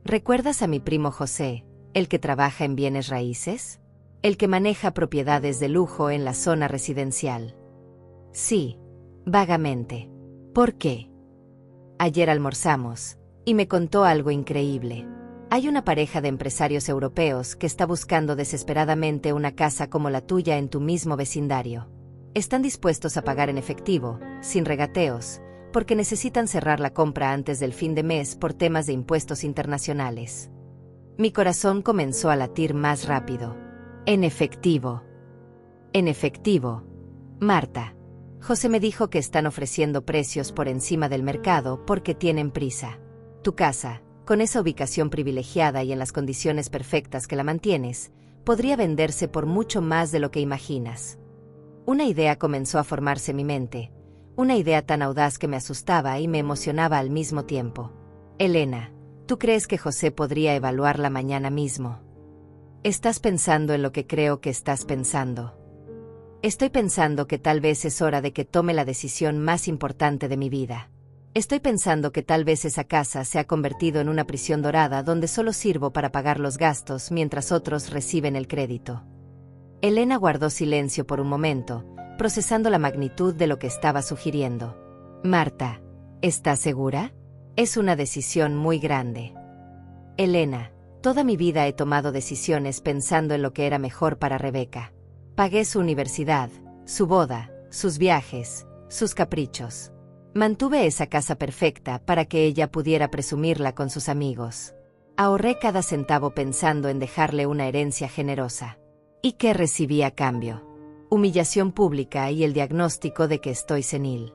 ¿Recuerdas a mi primo José, el que trabaja en bienes raíces? El que maneja propiedades de lujo en la zona residencial. Sí, vagamente. ¿Por qué? Ayer almorzamos, y me contó algo increíble. Hay una pareja de empresarios europeos que está buscando desesperadamente una casa como la tuya en tu mismo vecindario. Están dispuestos a pagar en efectivo, sin regateos, porque necesitan cerrar la compra antes del fin de mes por temas de impuestos internacionales. Mi corazón comenzó a latir más rápido. En efectivo. En efectivo. Marta. José me dijo que están ofreciendo precios por encima del mercado porque tienen prisa. Tu casa, con esa ubicación privilegiada y en las condiciones perfectas que la mantienes, podría venderse por mucho más de lo que imaginas. Una idea comenzó a formarse en mi mente, una idea tan audaz que me asustaba y me emocionaba al mismo tiempo. Elena, ¿tú crees que José podría evaluarla mañana mismo? Estás pensando en lo que creo que estás pensando. Estoy pensando que tal vez es hora de que tome la decisión más importante de mi vida. Estoy pensando que tal vez esa casa se ha convertido en una prisión dorada donde solo sirvo para pagar los gastos mientras otros reciben el crédito. Elena guardó silencio por un momento, procesando la magnitud de lo que estaba sugiriendo. Marta, ¿estás segura? Es una decisión muy grande. Elena, toda mi vida he tomado decisiones pensando en lo que era mejor para Rebeca. Pagué su universidad, su boda, sus viajes, sus caprichos. Mantuve esa casa perfecta para que ella pudiera presumirla con sus amigos. Ahorré cada centavo pensando en dejarle una herencia generosa. ¿Y qué recibí a cambio? Humillación pública y el diagnóstico de que estoy senil.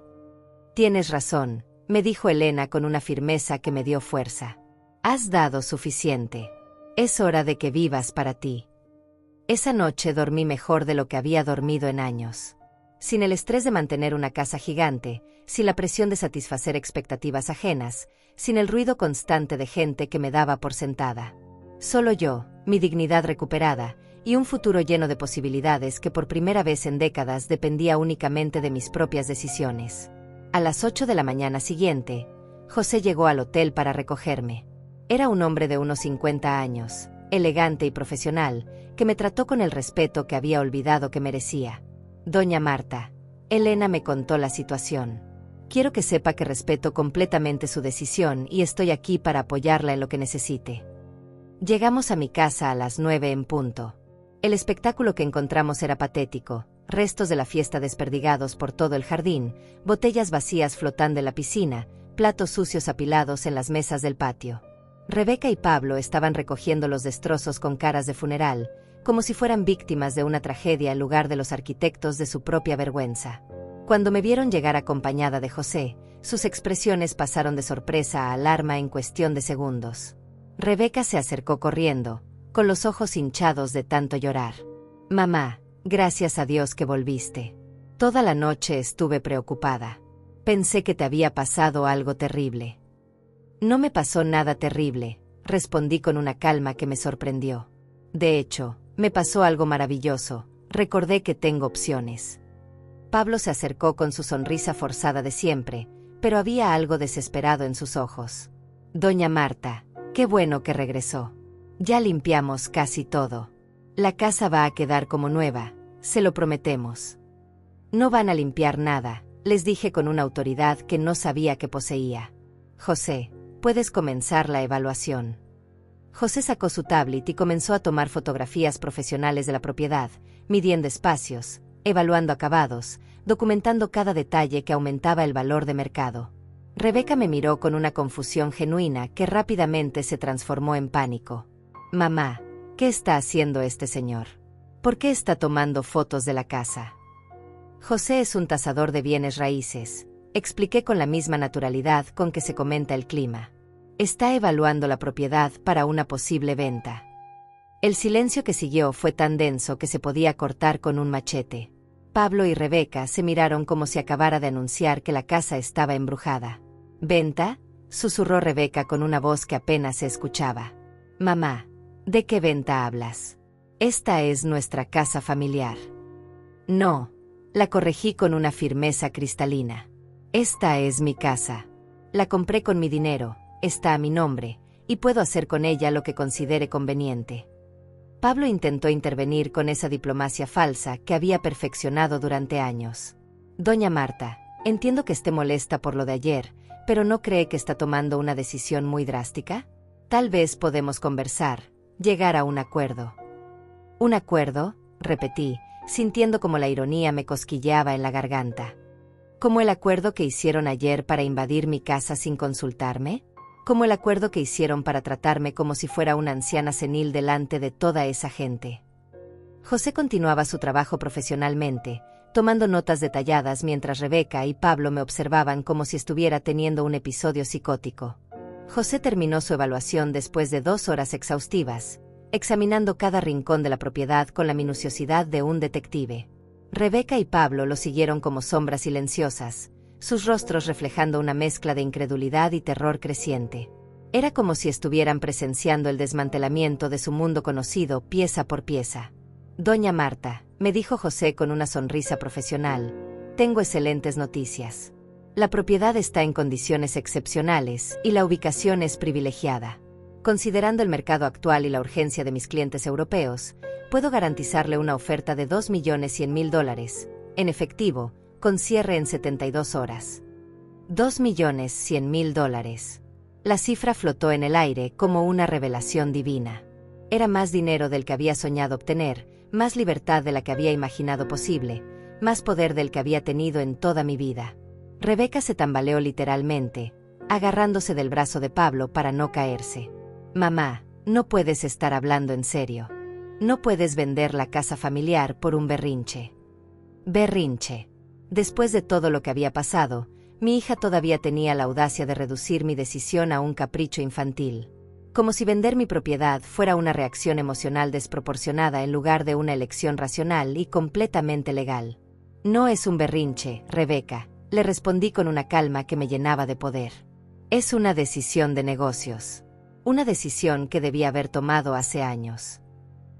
Tienes razón, me dijo Elena con una firmeza que me dio fuerza. Has dado suficiente. Es hora de que vivas para ti. Esa noche dormí mejor de lo que había dormido en años. Sin el estrés de mantener una casa gigante, sin la presión de satisfacer expectativas ajenas, sin el ruido constante de gente que me daba por sentada. Solo yo, mi dignidad recuperada, y un futuro lleno de posibilidades que por primera vez en décadas dependía únicamente de mis propias decisiones. A las 8 de la mañana siguiente, José llegó al hotel para recogerme. Era un hombre de unos 50 años, elegante y profesional, que me trató con el respeto que había olvidado que merecía. Doña Marta, Elena me contó la situación. Quiero que sepa que respeto completamente su decisión y estoy aquí para apoyarla en lo que necesite. Llegamos a mi casa a las 9 en punto. El espectáculo que encontramos era patético, restos de la fiesta desperdigados por todo el jardín, botellas vacías flotando en la piscina, platos sucios apilados en las mesas del patio. Rebeca y Pablo estaban recogiendo los destrozos con caras de funeral, como si fueran víctimas de una tragedia en lugar de los arquitectos de su propia vergüenza. Cuando me vieron llegar acompañada de José, sus expresiones pasaron de sorpresa a alarma en cuestión de segundos. Rebeca se acercó corriendo, con los ojos hinchados de tanto llorar. Mamá, gracias a Dios que volviste. Toda la noche estuve preocupada. Pensé que te había pasado algo terrible. No me pasó nada terrible, respondí con una calma que me sorprendió. De hecho, me pasó algo maravilloso, recordé que tengo opciones. Pablo se acercó con su sonrisa forzada de siempre, pero había algo desesperado en sus ojos. Doña Marta, qué bueno que regresó. Ya limpiamos casi todo. La casa va a quedar como nueva, se lo prometemos. No van a limpiar nada, les dije con una autoridad que no sabía que poseía. José, puedes comenzar la evaluación. José sacó su tablet y comenzó a tomar fotografías profesionales de la propiedad, midiendo espacios, evaluando acabados, documentando cada detalle que aumentaba el valor de mercado. Rebeca me miró con una confusión genuina que rápidamente se transformó en pánico. Mamá, ¿qué está haciendo este señor? ¿Por qué está tomando fotos de la casa? José es un tasador de bienes raíces, expliqué con la misma naturalidad con que se comenta el clima. Está evaluando la propiedad para una posible venta. El silencio que siguió fue tan denso que se podía cortar con un machete. Pablo y Rebeca se miraron como si acabara de anunciar que la casa estaba embrujada. ¿Venta?, susurró Rebeca con una voz que apenas se escuchaba. Mamá, ¿de qué venta hablas? Esta es nuestra casa familiar. No, la corregí con una firmeza cristalina. Esta es mi casa. La compré con mi dinero, está a mi nombre, y puedo hacer con ella lo que considere conveniente. Pablo intentó intervenir con esa diplomacia falsa que había perfeccionado durante años. Doña Marta, entiendo que esté molesta por lo de ayer, pero ¿no cree que está tomando una decisión muy drástica? Tal vez podemos conversar, llegar a un acuerdo. ¿Un acuerdo?, repetí, sintiendo como la ironía me cosquilleaba en la garganta. ¿Como el acuerdo que hicieron ayer para invadir mi casa sin consultarme? ¿Como el acuerdo que hicieron para tratarme como si fuera una anciana senil delante de toda esa gente? José continuaba su trabajo profesionalmente, tomando notas detalladas mientras Rebeca y Pablo me observaban como si estuviera teniendo un episodio psicótico. José terminó su evaluación después de 2 horas exhaustivas, examinando cada rincón de la propiedad con la minuciosidad de un detective. Rebeca y Pablo lo siguieron como sombras silenciosas, sus rostros reflejando una mezcla de incredulidad y terror creciente. Era como si estuvieran presenciando el desmantelamiento de su mundo conocido pieza por pieza. Doña Marta, me dijo José con una sonrisa profesional, tengo excelentes noticias. La propiedad está en condiciones excepcionales y la ubicación es privilegiada. Considerando el mercado actual y la urgencia de mis clientes europeos, puedo garantizarle una oferta de $2.100.000, en efectivo, con cierre en 72 horas. $2.100.000. La cifra flotó en el aire como una revelación divina. Era más dinero del que había soñado obtener, más libertad de la que había imaginado posible, más poder del que había tenido en toda mi vida. Rebeca se tambaleó literalmente, agarrándose del brazo de Pablo para no caerse. Mamá, no puedes estar hablando en serio. No puedes vender la casa familiar por un berrinche. Berrinche. Después de todo lo que había pasado, mi hija todavía tenía la audacia de reducir mi decisión a un capricho infantil. Como si vender mi propiedad fuera una reacción emocional desproporcionada en lugar de una elección racional y completamente legal. No es un berrinche, Rebeca, le respondí con una calma que me llenaba de poder. Es una decisión de negocios. Una decisión que debía haber tomado hace años.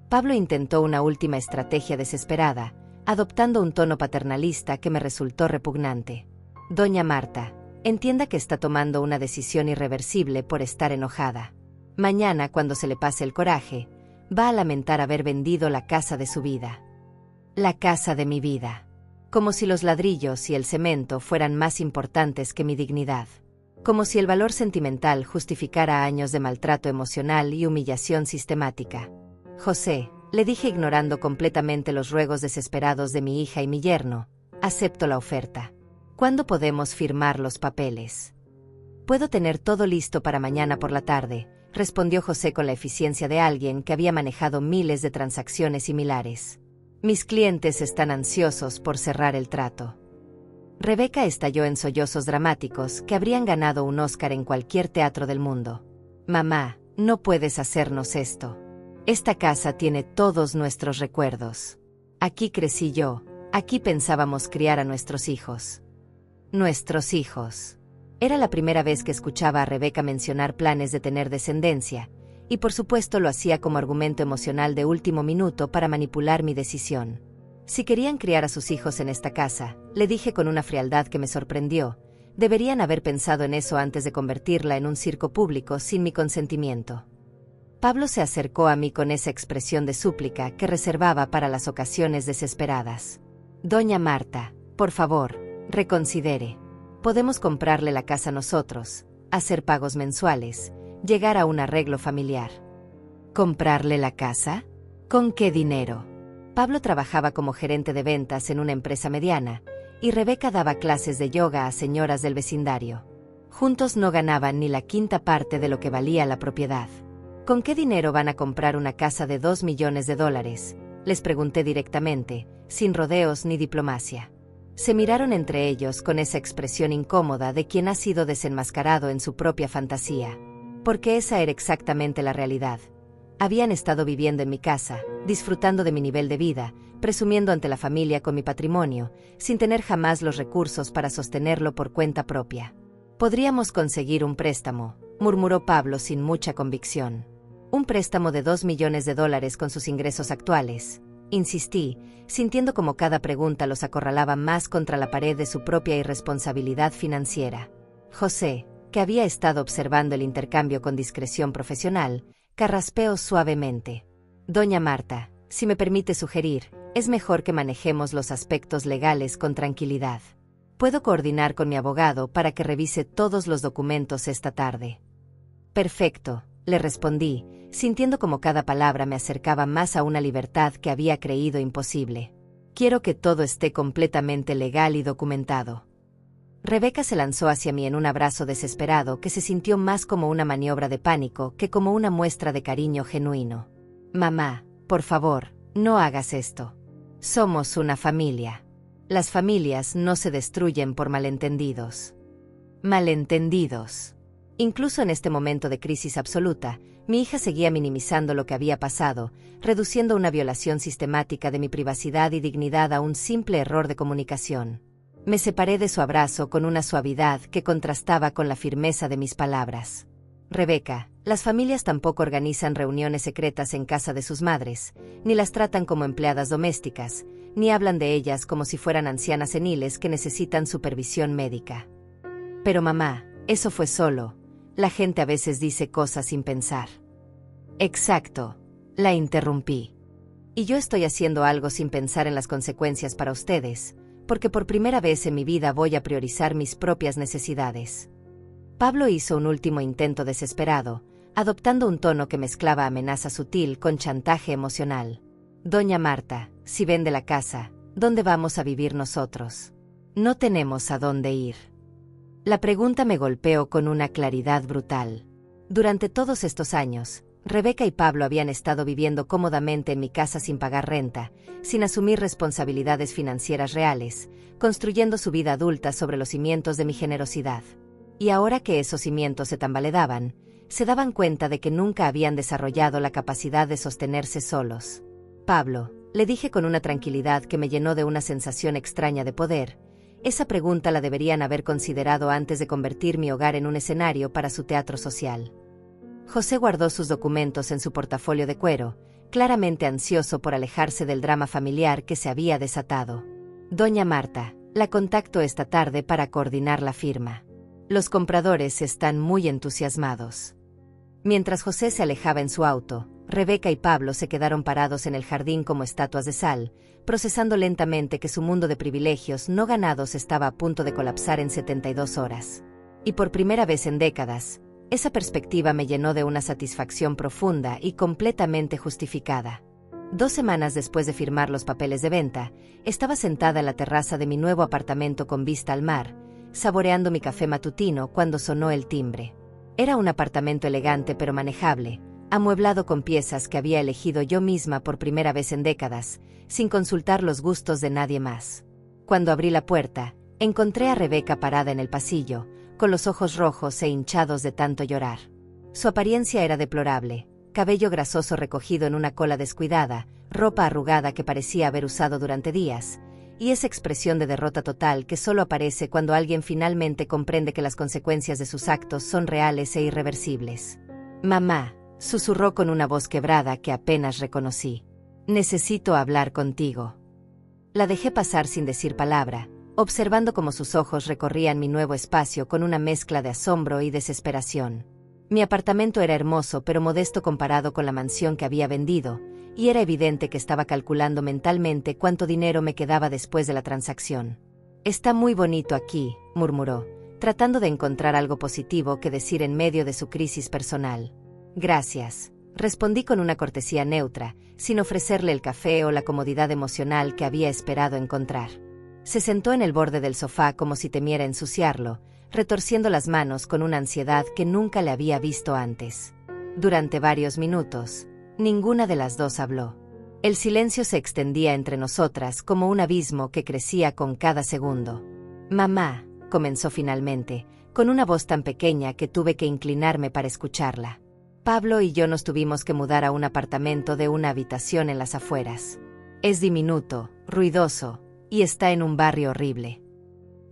Pablo intentó una última estrategia desesperada, adoptando un tono paternalista que me resultó repugnante. Doña Marta, entienda que está tomando una decisión irreversible por estar enojada. Mañana, cuando se le pase el coraje, va a lamentar haber vendido la casa de su vida. La casa de mi vida. Como si los ladrillos y el cemento fueran más importantes que mi dignidad. Como si el valor sentimental justificara años de maltrato emocional y humillación sistemática. José, le dije ignorando completamente los ruegos desesperados de mi hija y mi yerno, acepto la oferta. ¿Cuándo podemos firmar los papeles? Puedo tener todo listo para mañana por la tarde, respondió José con la eficiencia de alguien que había manejado miles de transacciones similares. Mis clientes están ansiosos por cerrar el trato. Rebeca estalló en sollozos dramáticos que habrían ganado un Oscar en cualquier teatro del mundo. Mamá, no puedes hacernos esto. Esta casa tiene todos nuestros recuerdos. Aquí crecí yo, aquí pensábamos criar a nuestros hijos. Nuestros hijos. Era la primera vez que escuchaba a Rebeca mencionar planes de tener descendencia, y por supuesto lo hacía como argumento emocional de último minuto para manipular mi decisión. Si querían criar a sus hijos en esta casa, le dije con una frialdad que me sorprendió, deberían haber pensado en eso antes de convertirla en un circo público sin mi consentimiento. Pablo se acercó a mí con esa expresión de súplica que reservaba para las ocasiones desesperadas. Doña Marta, por favor, reconsidere. Podemos comprarle la casa nosotros, hacer pagos mensuales, llegar a un arreglo familiar. ¿Comprarle la casa? ¿Con qué dinero? Pablo trabajaba como gerente de ventas en una empresa mediana, y Rebeca daba clases de yoga a señoras del vecindario. Juntos no ganaban ni la quinta parte de lo que valía la propiedad. ¿Con qué dinero van a comprar una casa de $2 millones? Les pregunté directamente, sin rodeos ni diplomacia. Se miraron entre ellos con esa expresión incómoda de quien ha sido desenmascarado en su propia fantasía. Porque esa era exactamente la realidad. Habían estado viviendo en mi casa, disfrutando de mi nivel de vida, presumiendo ante la familia con mi patrimonio, sin tener jamás los recursos para sostenerlo por cuenta propia. Podríamos conseguir un préstamo, murmuró Pablo sin mucha convicción. Un préstamo de $2 millones con sus ingresos actuales. Insistí, sintiendo como cada pregunta los acorralaba más contra la pared de su propia irresponsabilidad financiera. José, que había estado observando el intercambio con discreción profesional, carraspeó suavemente. Doña Marta, si me permite sugerir, es mejor que manejemos los aspectos legales con tranquilidad. Puedo coordinar con mi abogado para que revise todos los documentos esta tarde. Perfecto, le respondí, sintiendo como cada palabra me acercaba más a una libertad que había creído imposible. Quiero que todo esté completamente legal y documentado. Rebeca se lanzó hacia mí en un abrazo desesperado que se sintió más como una maniobra de pánico que como una muestra de cariño genuino. Mamá, por favor, no hagas esto. Somos una familia. Las familias no se destruyen por malentendidos. Malentendidos. Incluso en este momento de crisis absoluta, mi hija seguía minimizando lo que había pasado, reduciendo una violación sistemática de mi privacidad y dignidad a un simple error de comunicación. Me separé de su abrazo con una suavidad que contrastaba con la firmeza de mis palabras. Rebeca, las familias tampoco organizan reuniones secretas en casa de sus madres, ni las tratan como empleadas domésticas, ni hablan de ellas como si fueran ancianas seniles que necesitan supervisión médica. Pero mamá, eso fue solo. La gente a veces dice cosas sin pensar. Exacto, la interrumpí. Y yo estoy haciendo algo sin pensar en las consecuencias para ustedes, porque por primera vez en mi vida voy a priorizar mis propias necesidades. Pablo hizo un último intento desesperado, adoptando un tono que mezclaba amenaza sutil con chantaje emocional. Doña Marta, si vende la casa, ¿dónde vamos a vivir nosotros? No tenemos a dónde ir. La pregunta me golpeó con una claridad brutal. Durante todos estos años, Rebeca y Pablo habían estado viviendo cómodamente en mi casa sin pagar renta, sin asumir responsabilidades financieras reales, construyendo su vida adulta sobre los cimientos de mi generosidad. Y ahora que esos cimientos se tambaleaban, se daban cuenta de que nunca habían desarrollado la capacidad de sostenerse solos. Pablo, le dije con una tranquilidad que me llenó de una sensación extraña de poder, esa pregunta la deberían haber considerado antes de convertir mi hogar en un escenario para su teatro social. José guardó sus documentos en su portafolio de cuero, claramente ansioso por alejarse del drama familiar que se había desatado. Doña Marta, la contacto esta tarde para coordinar la firma. Los compradores están muy entusiasmados. Mientras José se alejaba en su auto, Rebeca y Pablo se quedaron parados en el jardín como estatuas de sal, procesando lentamente que su mundo de privilegios no ganados estaba a punto de colapsar en 72 horas. Y por primera vez en décadas, esa perspectiva me llenó de una satisfacción profunda y completamente justificada. 2 semanas después de firmar los papeles de venta, estaba sentada en la terraza de mi nuevo apartamento con vista al mar, saboreando mi café matutino cuando sonó el timbre. Era un apartamento elegante pero manejable, amueblado con piezas que había elegido yo misma por primera vez en décadas, sin consultar los gustos de nadie más. Cuando abrí la puerta, encontré a Rebeca parada en el pasillo, con los ojos rojos e hinchados de tanto llorar. Su apariencia era deplorable, cabello grasoso recogido en una cola descuidada, ropa arrugada que parecía haber usado durante días, y esa expresión de derrota total que solo aparece cuando alguien finalmente comprende que las consecuencias de sus actos son reales e irreversibles. Mamá, susurró con una voz quebrada que apenas reconocí. Necesito hablar contigo. La dejé pasar sin decir palabra, observando cómo sus ojos recorrían mi nuevo espacio con una mezcla de asombro y desesperación. Mi apartamento era hermoso pero modesto comparado con la mansión que había vendido, y era evidente que estaba calculando mentalmente cuánto dinero me quedaba después de la transacción. Está muy bonito aquí, murmuró, tratando de encontrar algo positivo que decir en medio de su crisis personal. Gracias, respondí con una cortesía neutra, sin ofrecerle el café o la comodidad emocional que había esperado encontrar. Se sentó en el borde del sofá como si temiera ensuciarlo, retorciendo las manos con una ansiedad que nunca le había visto antes. Durante varios minutos, ninguna de las dos habló. El silencio se extendía entre nosotras como un abismo que crecía con cada segundo. Mamá, comenzó finalmente, con una voz tan pequeña que tuve que inclinarme para escucharla. Pablo y yo nos tuvimos que mudar a un apartamento de una habitación en las afueras. Es diminuto, ruidoso, y está en un barrio horrible.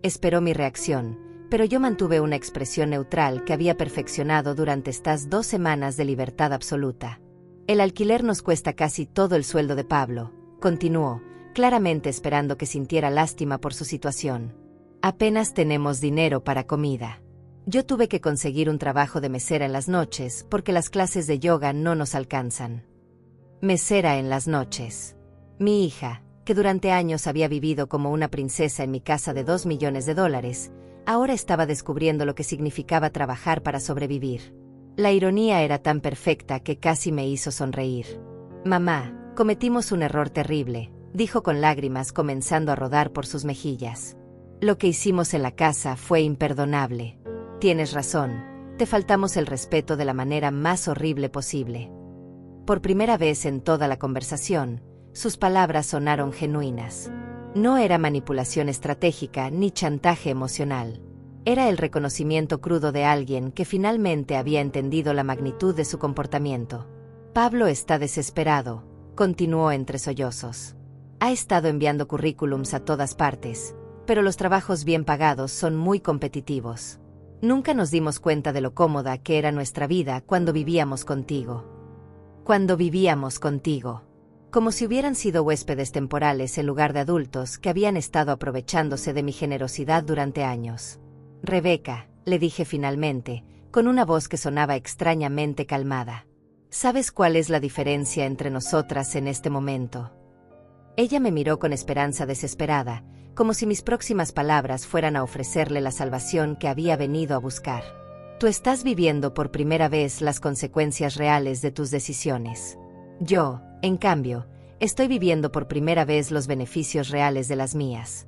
Esperó mi reacción, pero yo mantuve una expresión neutral que había perfeccionado durante estas 2 semanas de libertad absoluta. El alquiler nos cuesta casi todo el sueldo de Pablo, continuó, claramente esperando que sintiera lástima por su situación. Apenas tenemos dinero para comida. Yo tuve que conseguir un trabajo de mesera en las noches porque las clases de yoga no nos alcanzan. Mesera en las noches. Mi hija, que durante años había vivido como una princesa en mi casa de $2 millones, ahora estaba descubriendo lo que significaba trabajar para sobrevivir. La ironía era tan perfecta que casi me hizo sonreír. Mamá, cometimos un error terrible, dijo con lágrimas comenzando a rodar por sus mejillas. Lo que hicimos en la casa fue imperdonable. Tienes razón, te faltamos el respeto de la manera más horrible posible. Por primera vez en toda la conversación, sus palabras sonaron genuinas. No era manipulación estratégica ni chantaje emocional. Era el reconocimiento crudo de alguien que finalmente había entendido la magnitud de su comportamiento. Pablo está desesperado, continuó entre sollozos. Ha estado enviando currículums a todas partes, pero los trabajos bien pagados son muy competitivos. Nunca nos dimos cuenta de lo cómoda que era nuestra vida cuando vivíamos contigo. Como si hubieran sido huéspedes temporales en lugar de adultos que habían estado aprovechándose de mi generosidad durante años. Rebeca, le dije finalmente, con una voz que sonaba extrañamente calmada. ¿Sabes cuál es la diferencia entre nosotras en este momento? Ella me miró con esperanza desesperada, como si mis próximas palabras fueran a ofrecerle la salvación que había venido a buscar. Tú estás viviendo por primera vez las consecuencias reales de tus decisiones. Yo, en cambio, estoy viviendo por primera vez los beneficios reales de las mías.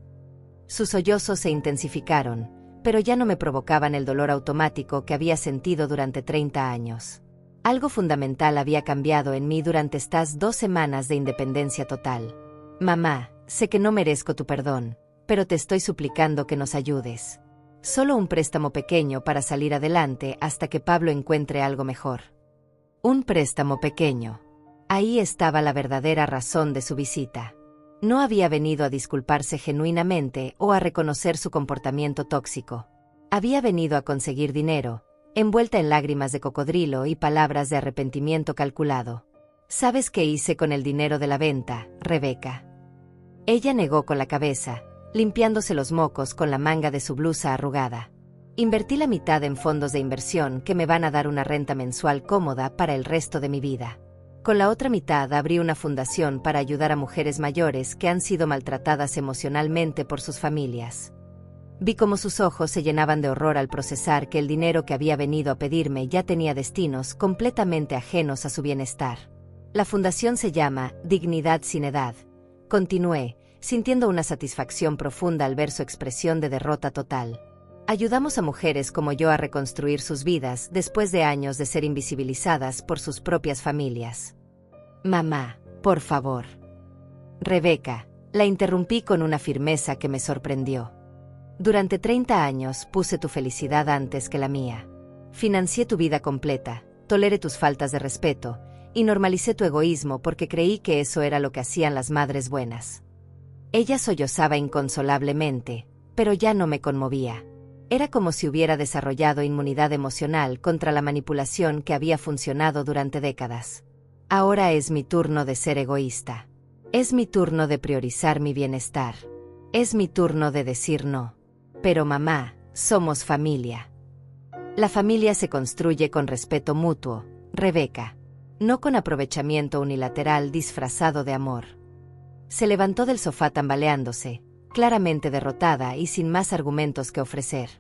Sus sollozos se intensificaron, pero ya no me provocaban el dolor automático que había sentido durante 30 años. Algo fundamental había cambiado en mí durante estas 2 semanas de independencia total. Mamá, sé que no merezco tu perdón, pero te estoy suplicando que nos ayudes. Solo un préstamo pequeño para salir adelante hasta que Pablo encuentre algo mejor. Un préstamo pequeño. Ahí estaba la verdadera razón de su visita. No había venido a disculparse genuinamente o a reconocer su comportamiento tóxico. Había venido a conseguir dinero, envuelta en lágrimas de cocodrilo y palabras de arrepentimiento calculado. ¿Sabes qué hice con el dinero de la venta, Rebeca? Ella negó con la cabeza, limpiándose los mocos con la manga de su blusa arrugada. Invertí la mitad en fondos de inversión que me van a dar una renta mensual cómoda para el resto de mi vida. Con la otra mitad abrí una fundación para ayudar a mujeres mayores que han sido maltratadas emocionalmente por sus familias. Vi cómo sus ojos se llenaban de horror al procesar que el dinero que había venido a pedirme ya tenía destinos completamente ajenos a su bienestar. La fundación se llama Dignidad sin Edad. Continué, sintiendo una satisfacción profunda al ver su expresión de derrota total. Ayudamos a mujeres como yo a reconstruir sus vidas después de años de ser invisibilizadas por sus propias familias. Mamá, por favor. Rebeca, la interrumpí con una firmeza que me sorprendió. Durante 30 años puse tu felicidad antes que la mía. Financié tu vida completa, toleré tus faltas de respeto, y normalicé tu egoísmo porque creí que eso era lo que hacían las madres buenas. Ella sollozaba inconsolablemente, pero ya no me conmovía. Era como si hubiera desarrollado inmunidad emocional contra la manipulación que había funcionado durante décadas. Ahora es mi turno de ser egoísta. Es mi turno de priorizar mi bienestar. Es mi turno de decir no. Pero mamá, somos familia. La familia se construye con respeto mutuo, Rebeca, no con aprovechamiento unilateral disfrazado de amor. Se levantó del sofá tambaleándose, claramente derrotada y sin más argumentos que ofrecer.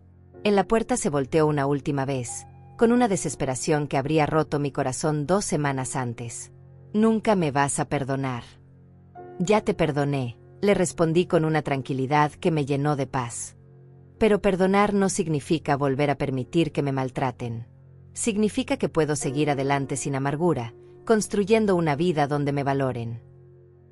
En la puerta se volteó una última vez, con una desesperación que habría roto mi corazón 2 semanas antes. Nunca me vas a perdonar. Ya te perdoné, le respondí con una tranquilidad que me llenó de paz. Pero perdonar no significa volver a permitir que me maltraten. Significa que puedo seguir adelante sin amargura, construyendo una vida donde me valoren.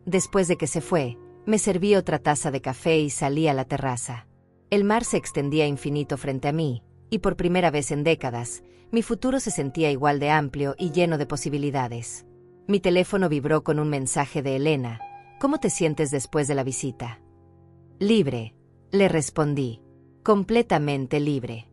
Después de que se fue, me serví otra taza de café y salí a la terraza. El mar se extendía infinito frente a mí, y por primera vez en décadas, mi futuro se sentía igual de amplio y lleno de posibilidades. Mi teléfono vibró con un mensaje de Elena. ¿Cómo te sientes después de la visita? Libre, le respondí. Completamente libre.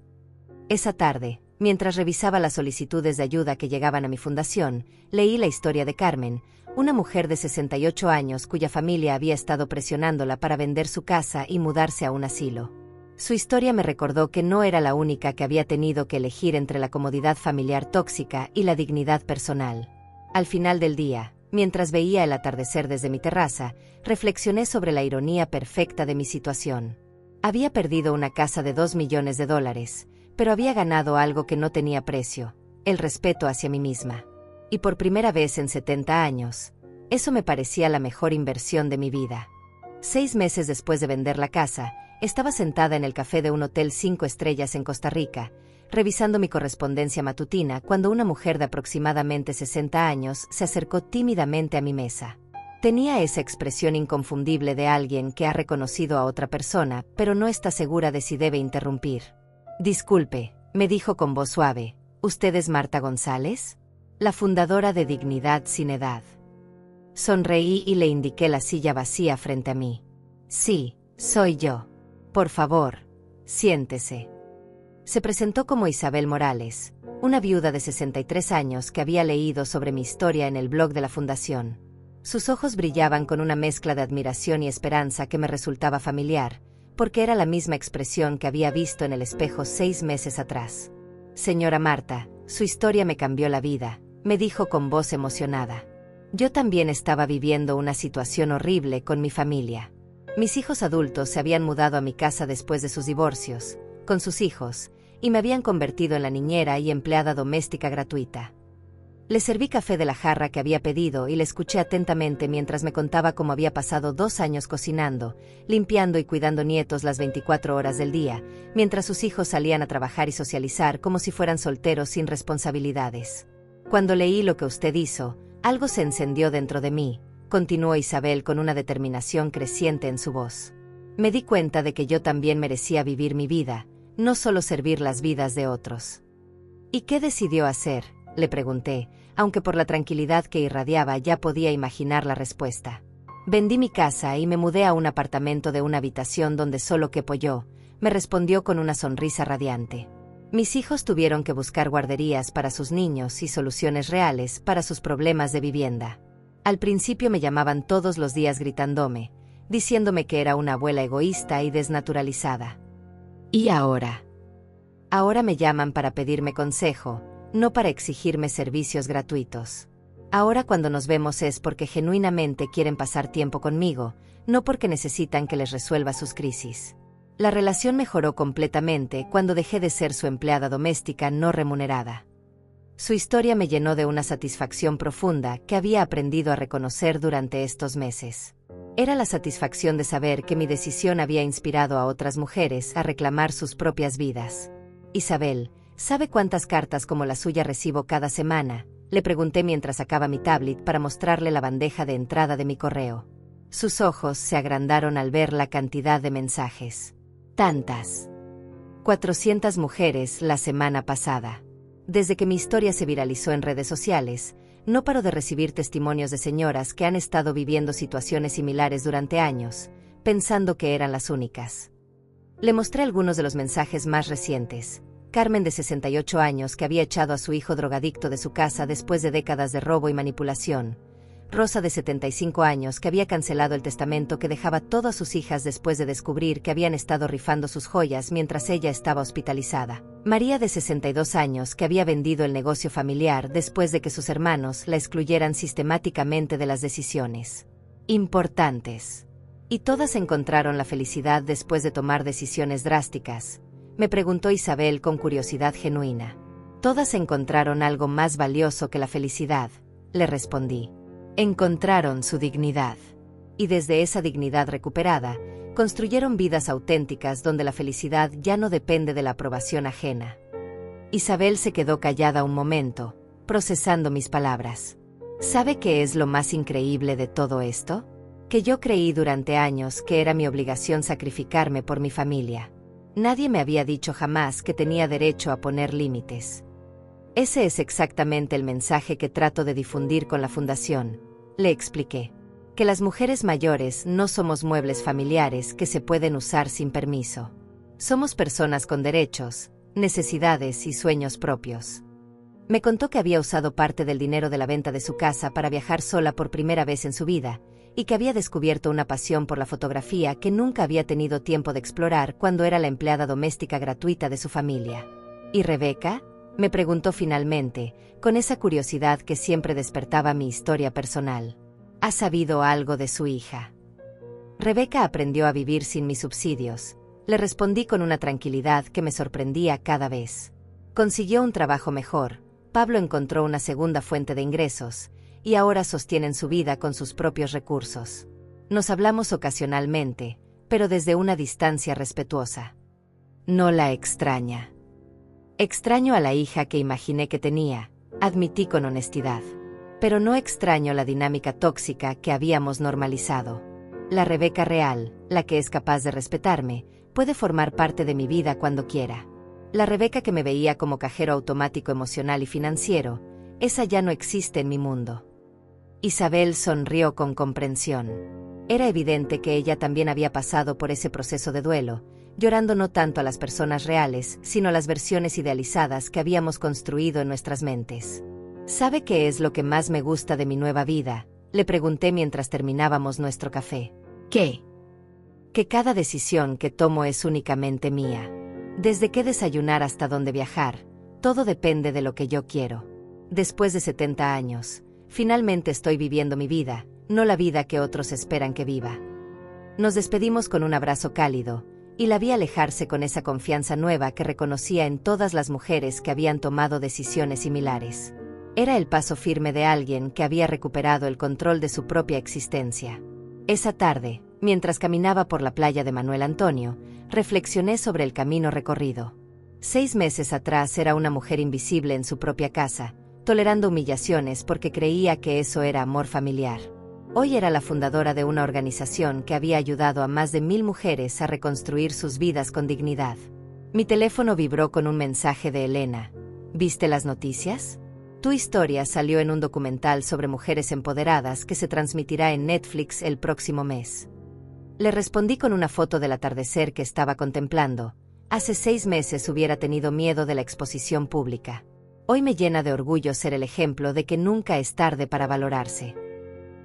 Esa tarde, mientras revisaba las solicitudes de ayuda que llegaban a mi fundación, leí la historia de Carmen, una mujer de 68 años cuya familia había estado presionándola para vender su casa y mudarse a un asilo. Su historia me recordó que no era la única que había tenido que elegir entre la comodidad familiar tóxica y la dignidad personal. Al final del día, mientras veía el atardecer desde mi terraza, reflexioné sobre la ironía perfecta de mi situación. Había perdido una casa de $2 millones, pero había ganado algo que no tenía precio: el respeto hacia mí misma. Y por primera vez en 70 años, eso me parecía la mejor inversión de mi vida. 6 meses después de vender la casa, estaba sentada en el café de un hotel 5 estrellas en Costa Rica, revisando mi correspondencia matutina, cuando una mujer de aproximadamente 60 años se acercó tímidamente a mi mesa. Tenía esa expresión inconfundible de alguien que ha reconocido a otra persona, pero no está segura de si debe interrumpir. «Disculpe», me dijo con voz suave, «¿usted es Marta González? La fundadora de Dignidad Sin Edad». Sonreí y le indiqué la silla vacía frente a mí. «Sí, soy yo. Por favor, siéntese». Se presentó como Isabel Morales, una viuda de 63 años que había leído sobre mi historia en el blog de la fundación. Sus ojos brillaban con una mezcla de admiración y esperanza que me resultaba familiar, porque era la misma expresión que había visto en el espejo 6 meses atrás. «Señora Marta, su historia me cambió la vida», me dijo con voz emocionada. Yo también estaba viviendo una situación horrible con mi familia. Mis hijos adultos se habían mudado a mi casa después de sus divorcios, con sus hijos, y me habían convertido en la niñera y empleada doméstica gratuita. Le serví café de la jarra que había pedido y le escuché atentamente mientras me contaba cómo había pasado 2 años cocinando, limpiando y cuidando nietos las 24 horas del día, mientras sus hijos salían a trabajar y socializar como si fueran solteros sin responsabilidades. «Cuando leí lo que usted hizo, algo se encendió dentro de mí», continuó Isabel con una determinación creciente en su voz. «Me di cuenta de que yo también merecía vivir mi vida, no solo servir las vidas de otros». «¿Y qué decidió hacer?», le pregunté, aunque por la tranquilidad que irradiaba ya podía imaginar la respuesta. «Vendí mi casa y me mudé a un apartamento de una habitación donde solo quepo yo», me respondió con una sonrisa radiante. «Mis hijos tuvieron que buscar guarderías para sus niños y soluciones reales para sus problemas de vivienda. Al principio me llamaban todos los días gritándome, diciéndome que era una abuela egoísta y desnaturalizada. ¿Y ahora? Ahora me llaman para pedirme consejo, no para exigirme servicios gratuitos. Ahora cuando nos vemos es porque genuinamente quieren pasar tiempo conmigo, no porque necesitan que les resuelva sus crisis». La relación mejoró completamente cuando dejé de ser su empleada doméstica no remunerada. Su historia me llenó de una satisfacción profunda que había aprendido a reconocer durante estos meses. Era la satisfacción de saber que mi decisión había inspirado a otras mujeres a reclamar sus propias vidas. «Isabel, ¿sabe cuántas cartas como la suya recibo cada semana?», le pregunté mientras sacaba mi tablet para mostrarle la bandeja de entrada de mi correo. Sus ojos se agrandaron al ver la cantidad de mensajes. «Tantas. 400 mujeres la semana pasada». Desde que mi historia se viralizó en redes sociales, no paro de recibir testimonios de señoras que han estado viviendo situaciones similares durante años, pensando que eran las únicas. Le mostré algunos de los mensajes más recientes. Carmen, de 68 años, que había echado a su hijo drogadicto de su casa después de décadas de robo y manipulación. Rosa, de 75 años, que había cancelado el testamento que dejaba todo a sus hijas después de descubrir que habían estado rifando sus joyas mientras ella estaba hospitalizada. María, de 62 años, que había vendido el negocio familiar después de que sus hermanos la excluyeran sistemáticamente de las decisiones importantes. ¿Y todas encontraron la felicidad después de tomar decisiones drásticas?, me preguntó Isabel con curiosidad genuina. «Todas encontraron algo más valioso que la felicidad», le respondí. «Encontraron su dignidad. Y desde esa dignidad recuperada, construyeron vidas auténticas donde la felicidad ya no depende de la aprobación ajena». Isabel se quedó callada un momento, procesando mis palabras. ¿Sabe qué es lo más increíble de todo esto? Que yo creí durante años que era mi obligación sacrificarme por mi familia. Nadie me había dicho jamás que tenía derecho a poner límites. Ese es exactamente el mensaje que trato de difundir con la fundación, le expliqué. Que las mujeres mayores no somos muebles familiares que se pueden usar sin permiso. Somos personas con derechos, necesidades y sueños propios. Me contó que había usado parte del dinero de la venta de su casa para viajar sola por primera vez en su vida, y que había descubierto una pasión por la fotografía que nunca había tenido tiempo de explorar cuando era la empleada doméstica gratuita de su familia. ¿Y Rebeca?, me preguntó finalmente, con esa curiosidad que siempre despertaba mi historia personal. ¿Ha sabido algo de su hija? Rebeca aprendió a vivir sin mis subsidios, le respondí con una tranquilidad que me sorprendía cada vez. Consiguió un trabajo mejor, Pablo encontró una segunda fuente de ingresos, y ahora sostienen su vida con sus propios recursos. Nos hablamos ocasionalmente, pero desde una distancia respetuosa. No la extraña. Extraño a la hija que imaginé que tenía, admití con honestidad. Pero no extraño la dinámica tóxica que habíamos normalizado. La Rebeca real, la que es capaz de respetarme, puede formar parte de mi vida cuando quiera. La Rebeca que me veía como cajero automático emocional y financiero, esa ya no existe en mi mundo. Isabel sonrió con comprensión. Era evidente que ella también había pasado por ese proceso de duelo, llorando no tanto a las personas reales, sino a las versiones idealizadas que habíamos construido en nuestras mentes. ¿Sabe qué es lo que más me gusta de mi nueva vida?, le pregunté mientras terminábamos nuestro café. ¿Qué? Que cada decisión que tomo es únicamente mía. Desde qué desayunar hasta dónde viajar, todo depende de lo que yo quiero. Después de 70 años, finalmente estoy viviendo mi vida, no la vida que otros esperan que viva. Nos despedimos con un abrazo cálido, y la vi alejarse con esa confianza nueva que reconocía en todas las mujeres que habían tomado decisiones similares. Era el paso firme de alguien que había recuperado el control de su propia existencia. Esa tarde, mientras caminaba por la playa de Manuel Antonio, reflexioné sobre el camino recorrido. 6 meses atrás era una mujer invisible en su propia casa, tolerando humillaciones porque creía que eso era amor familiar. Hoy era la fundadora de una organización que había ayudado a más de 1000 mujeres a reconstruir sus vidas con dignidad. Mi teléfono vibró con un mensaje de Elena. ¿Viste las noticias? Tu historia salió en un documental sobre mujeres empoderadas que se transmitirá en Netflix el próximo mes. Le respondí con una foto del atardecer que estaba contemplando. Hace 6 meses hubiera tenido miedo de la exposición pública. Hoy me llena de orgullo ser el ejemplo de que nunca es tarde para valorarse.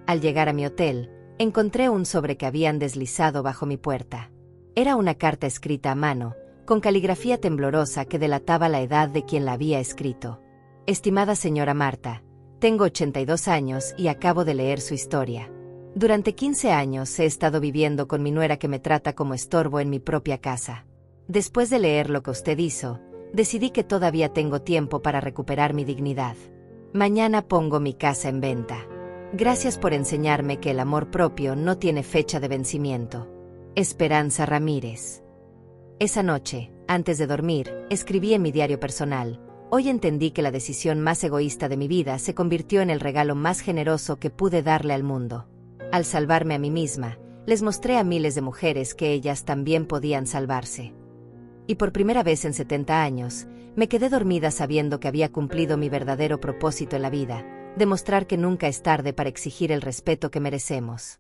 Al llegar a mi hotel, encontré un sobre que habían deslizado bajo mi puerta. Era una carta escrita a mano, con caligrafía temblorosa que delataba la edad de quien la había escrito. Estimada señora Marta, tengo 82 años y acabo de leer su historia. Durante 15 años he estado viviendo con mi nuera que me trata como estorbo en mi propia casa. Después de leer lo que usted hizo, decidí que todavía tengo tiempo para recuperar mi dignidad. Mañana pongo mi casa en venta. Gracias por enseñarme que el amor propio no tiene fecha de vencimiento. Esperanza Ramírez. Esa noche, antes de dormir, escribí en mi diario personal: hoy entendí que la decisión más egoísta de mi vida se convirtió en el regalo más generoso que pude darle al mundo. Al salvarme a mí misma, les mostré a miles de mujeres que ellas también podían salvarse. Y por primera vez en 70 años, me quedé dormida sabiendo que había cumplido mi verdadero propósito en la vida: demostrar que nunca es tarde para exigir el respeto que merecemos.